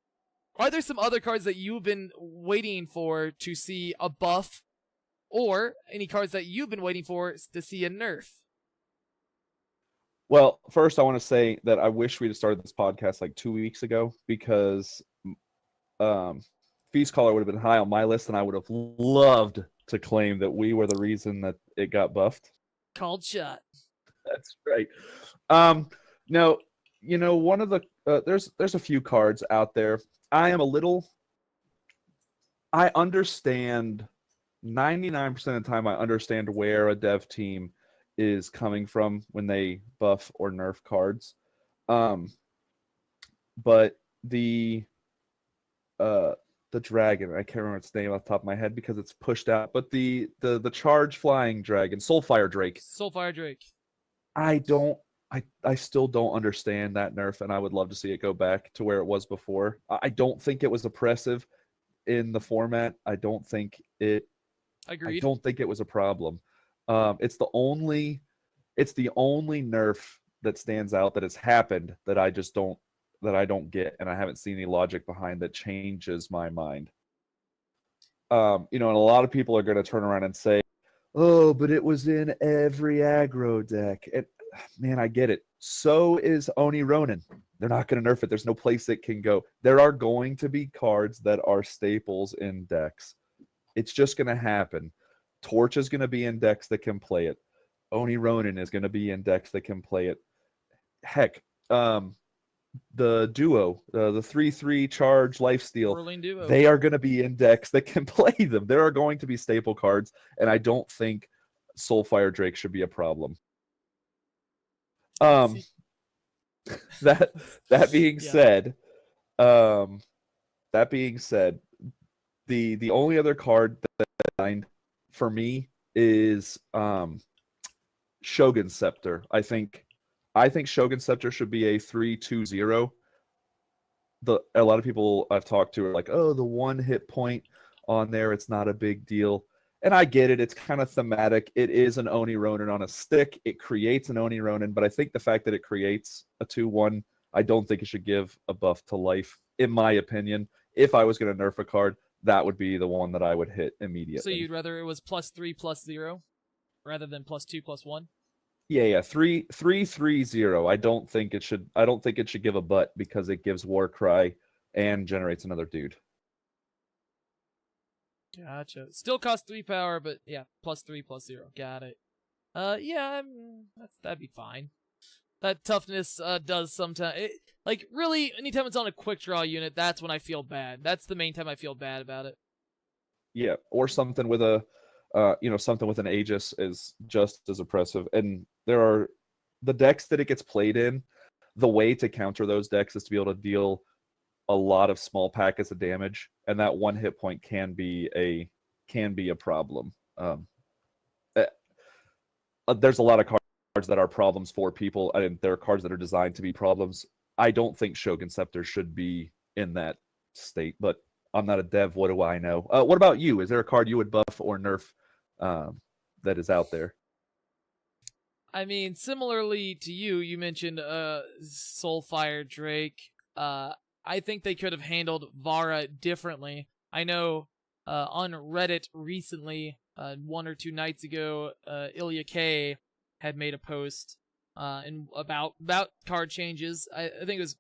are there some other cards that you've been waiting for to see a buff, or any cards that you've been waiting for to see a nerf? Well, first I want to say that I wish we'd have started this podcast like 2 weeks ago, because Feast Caller would have been high on my list, and I would have loved to claim that we were the reason that it got buffed. Called shot. That's right. No, one of the there's a few cards out there. I understand 99% of the time. I understand where a dev team is coming from when they buff or nerf cards. But the dragon, I can't remember its name off the top of my head because it's pushed out. But the charge flying dragon, Soulfire Drake. Soulfire Drake. I still don't understand that nerf, and I would love to see it go back to where it was before. I don't think it was oppressive in the format. I don't think it Agreed. I don't think it was a problem. It's the only It's the only nerf that stands out that has happened that I don't get, and I haven't seen any logic behind that changes my mind. And a lot of people are going to turn around and say, "Oh, but it was in every aggro deck." And man, I get it. So is Oni Ronin. They're not going to nerf it. There's no place it can go. There are going to be cards that are staples in decks. It's just going to happen. Torch is going to be in decks that can play it. Oni Ronin is going to be in decks that can play it. Heck, the duo, the 3/3 charge lifesteal, Duo. they are going to be in decks that can play them. There are going to be staple cards, and I don't think Soulfire Drake should be a problem. That being said, the only other card that I find for me is Shogun Scepter. I think Shogun Scepter should be a 3/2/0. A lot of people I've talked to are like, "Oh, the 1 hit point on there, it's not a big deal." And I get it. It's kind of thematic. It is an Oni Ronin on a stick. It creates an Oni Ronin, but I think the fact that it creates a 2/1, I don't think it should give a buff to life, in my opinion. If I was going to nerf a card, that would be the one that I would hit immediately. So you'd rather it was +3/+0 rather than +2/+1? Yeah. 3/3/0. I don't think it should give a butt because it gives Warcry and generates another dude. Gotcha. Still costs 3 power, but yeah, +3/+0. Got it. That'd be fine. That toughness does sometimes. Like, really, anytime it's on a quick draw unit, that's when I feel bad. That's the main time I feel bad about it. Yeah, or something with a, something with an Aegis is just as oppressive. And there are the decks that it gets played in. The way to counter those decks is to be able to deal a lot of small packets of damage, and that 1 hit point can be a problem. There's a lot of cards that are problems for people. There are cards that are designed to be problems. I don't think Shogun Scepter should be in that state, but I'm not a dev. What do I know? What about you? Is there a card you would buff or nerf that is out there? I mean, similarly to you, you mentioned Soulfire Drake. I think they could have handled Vara differently. I know on Reddit recently, 1 or 2 nights ago, Ilya K had made a post about card changes. I think it was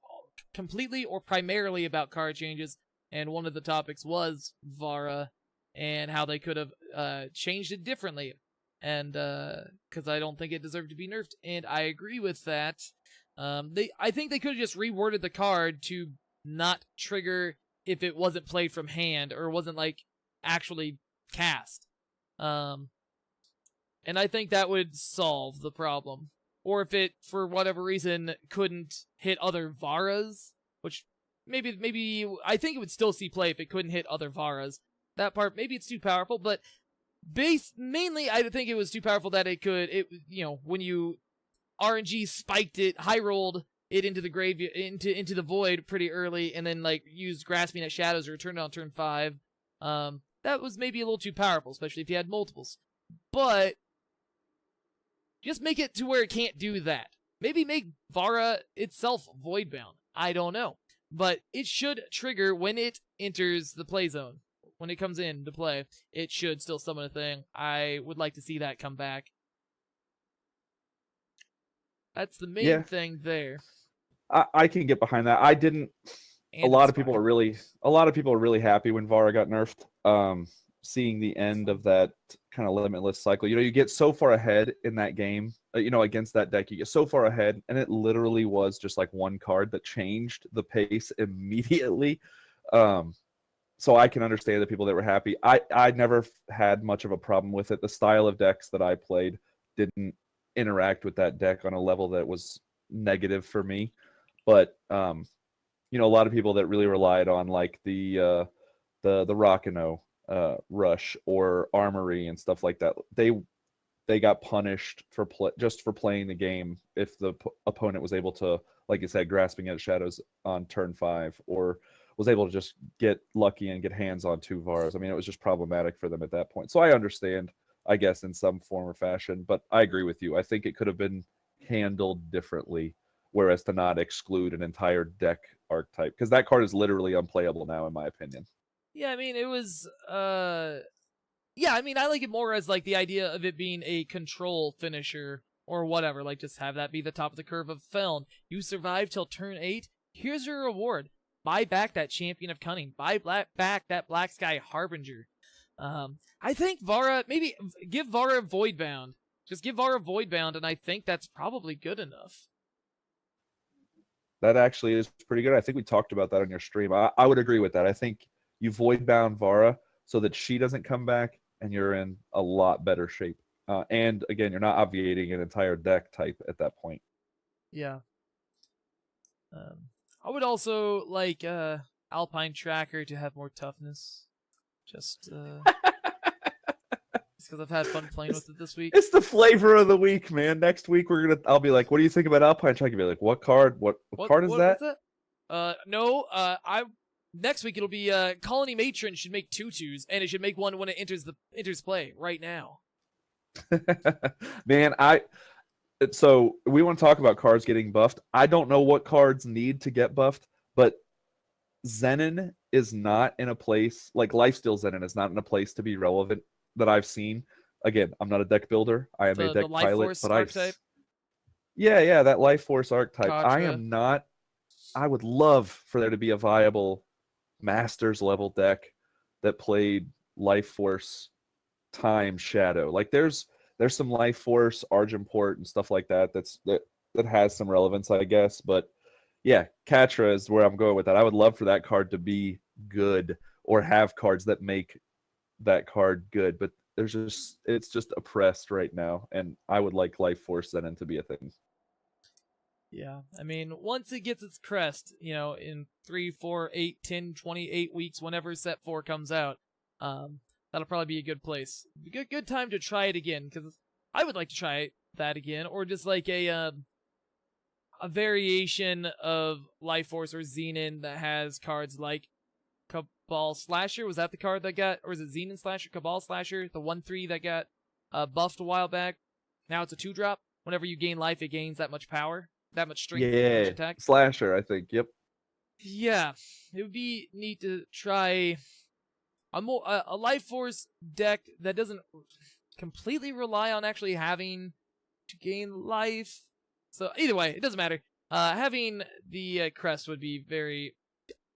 completely or primarily about card changes, and one of the topics was Vara and how they could have changed it differently. And because I don't think it deserved to be nerfed, and I agree with that. I think they could have just reworded the card to not trigger if it wasn't played from hand or wasn't like actually cast. And I think that would solve the problem. Or if it, for whatever reason, couldn't hit other Varas, which maybe I think it would still see play if it couldn't hit other Varas. That part, maybe it's too powerful, but mainly I think it was too powerful that when you RNG spiked it, high rolled it into the into the void pretty early, and then like used Grasping at Shadows or returned it on turn 5. That was maybe a little too powerful, especially if you had multiples. But just make it to where it can't do that. Maybe make Vara itself voidbound. I don't know. But it should trigger when it enters the play zone. When it comes in to play, it should still summon a thing. I would like to see that come back. That's the main thing there. I can get behind that. I didn't. And a lot of people are really happy when Vara got nerfed. Seeing the end of that kind of limitless cycle, you get so far ahead in that game, against that deck, you get so far ahead, and it literally was just like one card that changed the pace immediately. So I can understand the people that were happy. I never had much of a problem with it. The style of decks that I played didn't interact with that deck on a level that was negative for me. But a lot of people that really relied on like the Rakano rush or armory and stuff like that, they got punished for just for playing the game if the opponent was able to, like you said, Grasping at Shadows on turn 5, or was able to just get lucky and get hands on 2 Varas. I mean, it was just problematic for them at that point. So I understand. I guess, in some form or fashion. But I agree with you. I think it could have been handled differently, whereas to not exclude an entire deck archetype, because that card is literally unplayable now, in my opinion. Yeah, I mean, it was, yeah, I mean, I like it more as, like, the idea of it being a control finisher or whatever. Like, just have that be the top of the curve of Feln. You survive till turn 8. Here's your reward. Buy back that Champion of Cunning. Buy back that Black Sky Harbinger. I think Vara, maybe give Vara Voidbound. Just give Vara Voidbound, and I think that's probably good enough. That actually is pretty good. I think we talked about that on your stream. I would agree with that. I think you Voidbound Vara so that she doesn't come back, and you're in a lot better shape. And again, you're not obviating an entire deck type at that point. Yeah. I would also like Alpine Tracker to have more toughness. Just because I've had fun playing with it this week. It's the flavor of the week, man. Next week I'll be like, what do you think about Alpine Tracker? Be like, what card? What card is that? No, next week it'll be Colony Matron should make 2/2s, and it should make one when it enters play right now. Man, so we want to talk about cards getting buffed. I don't know what cards need to get buffed, but Zenin is not in a place, like Lifesteal Zenin is not in a place to be relevant that I've seen. Again, I'm not a deck builder. I am a deck Life pilot, Force but archetype? Yeah, that Life Force archetype. Gotcha. I would love for there to be a viable Masters level deck that played Life Force time Shadow. Like there's some Life Force Argenport and stuff like that that has some relevance, I guess. But yeah, Katra is where I'm going with that. I would love for that card to be good or have cards that make that card good, but it's just oppressed right now, and I would like Life Force Zenin to be a thing. Yeah, I mean, once it gets its crest, in 3, 4, 8, 10, 28 weeks, whenever set 4 comes out, that'll probably be a good place. Good time to try it again, because I would like to try that again, or just like a variation of Life Force or Xenon that has cards like Cabal Slasher. Was that the card that got, or is it Xenon Slasher, Cabal Slasher, the 1/3 that got buffed a while back? Now it's a 2-drop. Whenever you gain life, it gains that much power, that much strength, that much attack. Slasher, I think. Yep. Yeah, it would be neat to try a Life Force deck that doesn't completely rely on actually having to gain life. So either way, it doesn't matter. Having the crest would be very.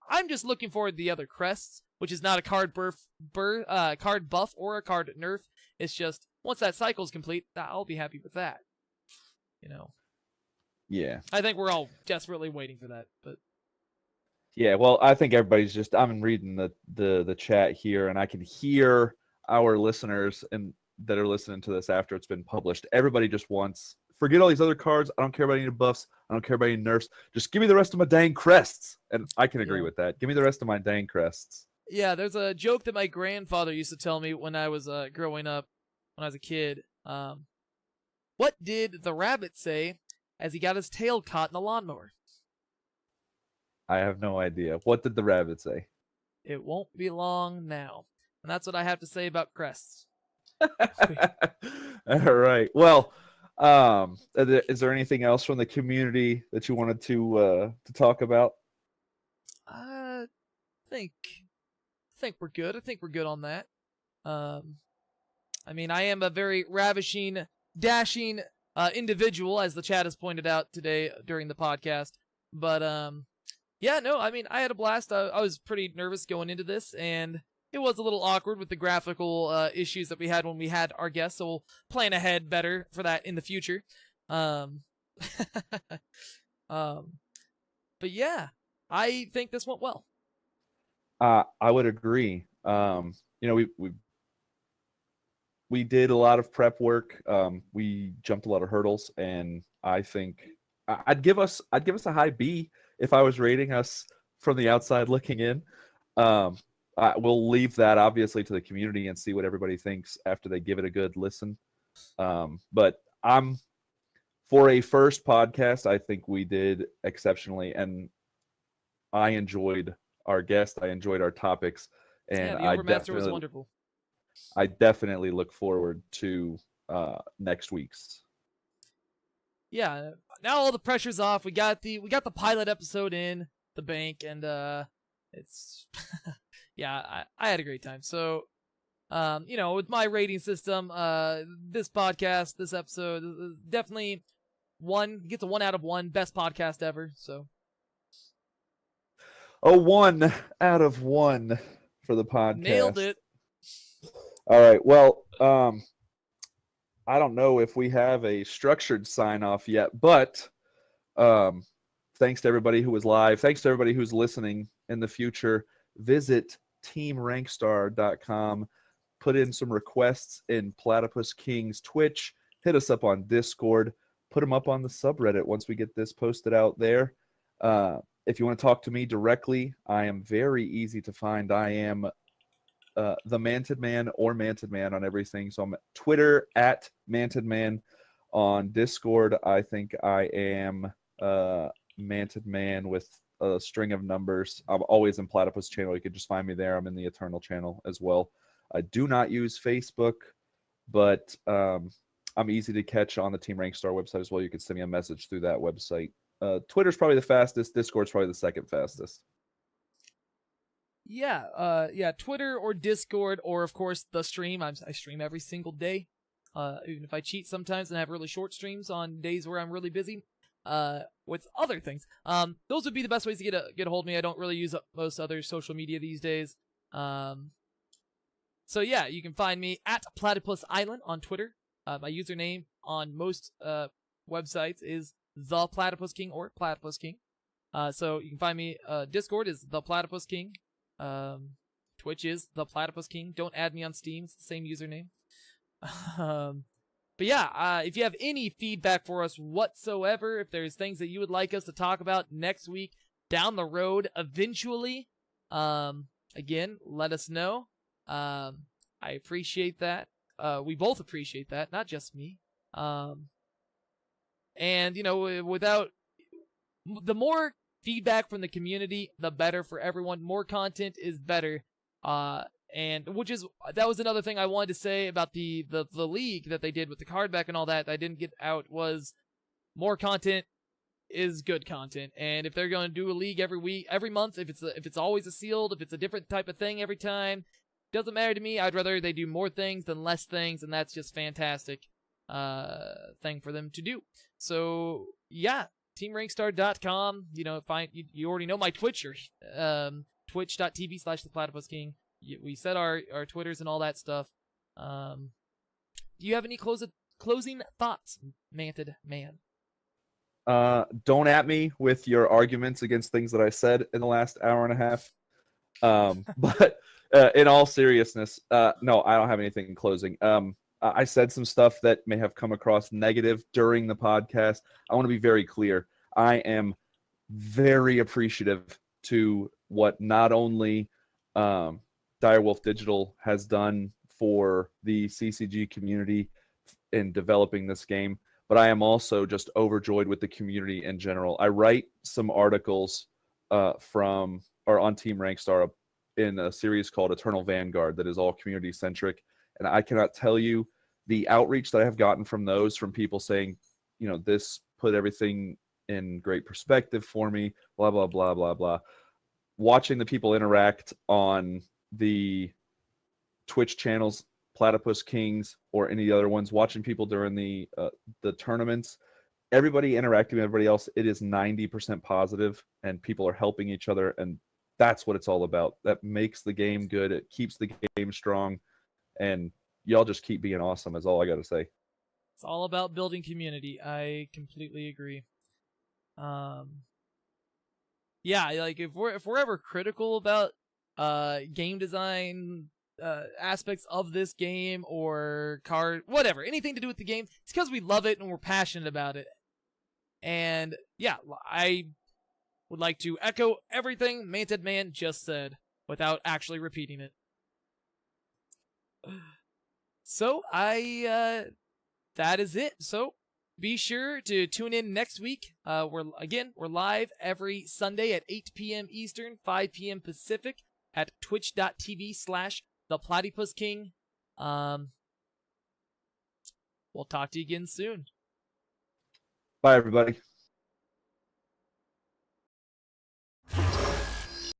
I'm just looking forward to the other crests, which is not a card card buff or a card nerf. It's just once that cycle's complete, I'll be happy with that. Yeah. I think we're all desperately waiting for that, but. Yeah, well, I think everybody's just. I'm reading the chat here, and I can hear our listeners and that are listening to this after it's been published. Everybody just wants. Forget all these other cards. I don't care about any buffs. I don't care about any nerfs. Just give me the rest of my dang crests. And I can agree with that. Give me the rest of my dang crests. Yeah, there's a joke that my grandfather used to tell me when I was growing up, when I was a kid. What did the rabbit say as he got his tail caught in a lawnmower? I have no idea. What did the rabbit say? It won't be long now. And that's what I have to say about crests. All right. Well, is there anything else from the community that you wanted to talk about? I think we're good. I think we're good on that. I mean, I am a very ravishing, dashing individual, as the chat has pointed out today during the podcast. But yeah, no, I mean, I had a blast. I was pretty nervous going into this, and it was a little awkward with the graphical issues that we had when we had our guests, so we'll plan ahead better for that in the future. But yeah, I think this went well. I would agree. We did a lot of prep work. We jumped a lot of hurdles, and I think I'd give us a high B if I was rating us from the outside looking in. We'll leave that obviously to the community and see what everybody thinks after they give it a good listen. But for a first podcast, I think we did exceptionally, and I enjoyed our guest. I enjoyed our topics, and yeah, the Overmaster was wonderful. I definitely look forward to next week's. Yeah, now all the pressure's off. We got the pilot episode in the bank, and it's yeah, I had a great time. So with my rating system, this podcast, this episode, definitely gets a 1 out of 1, best podcast ever. So A 1 out of 1 for the podcast. nailed it. All right. Well, I don't know if we have a structured sign off yet, but thanks to everybody who was live. Thanks to everybody who's listening in the future. Visit teamrankstar.com. Put in some requests in Platypus King's Twitch. Hit us up on Discord. Put them up on the subreddit once we get this posted out there. If you want to talk to me directly, I am very easy to find. I am the Mantid Man or Mantid Man on everything. So I'm at Twitter at Mantid Man. On Discord, I think I am Mantid Man with a string of numbers. I'm always in Platypus channel. You can just find me there. I'm in the Eternal channel as well. I do not use Facebook, but I'm easy to catch on the Team Rank Star website as well. You can send me a message through that website. Twitter's probably the fastest. Discord's probably the second fastest. Yeah, Twitter or Discord, or of course the stream. I stream every single day. Even if I cheat sometimes and have really short streams on days where I'm really busy. With other things. Those would be the best ways to get a hold of me. I don't really use most other social media these days. So yeah, you can find me at Platypus Island on Twitter. My username on most websites is ThePlatypusKing or PlatypusKing. So you can find me. Discord is ThePlatypusKing. Twitch is ThePlatypusKing. Don't add me on Steam. It's the same username. But yeah, if you have any feedback for us whatsoever, if there's things that you would like us to talk about next week, down the road, eventually, again, let us know. I appreciate that. We both appreciate that, not just me. And, without the more feedback from the community, the better for everyone. More content is better. And that was another thing I wanted to say about the league that they did with the card back and all that I didn't get out, was more content is good content. And if they're going to do a league every month, if it's always a sealed, if it's a different type of thing every time, doesn't matter to me. I'd rather they do more things than less things, and that's just fantastic thing for them to do. So yeah, teamrankstar.com. You already know my Twitcher, twitch.tv/ThePlatypusKing. We said our Twitters and all that stuff. Do you have any closing thoughts, Mantid Man? Don't at me with your arguments against things that I said in the last hour and a half. But in all seriousness, no, I don't have anything in closing. I said some stuff that may have come across negative during the podcast. I want to be very clear. I am very appreciative to what not only Direwolf Digital has done for the CCG community in developing this game, but I am also just overjoyed with the community in general. I write some articles on Team Rankstar in a series called Eternal Vanguard that is all community centric, and I cannot tell you the outreach that I have gotten from those, from people saying, this put everything in great perspective for me, blah blah blah blah blah. Watching the people interact on the Twitch channels, Platypus Kings or any other ones, watching people during the tournaments, everybody interacting with everybody else, it is 90% positive, and people are helping each other, and that's what it's all about. That makes the game good. It keeps the game strong, and y'all just keep being awesome is all I got to say. It's all about building community. I completely agree. Yeah, like if we're ever critical about game design aspects of this game or card, whatever, anything to do with the game, it's because we love it and we're passionate about it. And yeah, I would like to echo everything Mantid Man just said without actually repeating it. So that is it. So be sure to tune in next week. We're live every Sunday at 8 p.m. Eastern, 5 p.m. Pacific at twitch.tv/ThePlatypusKing. We'll talk to you again soon. Bye, everybody.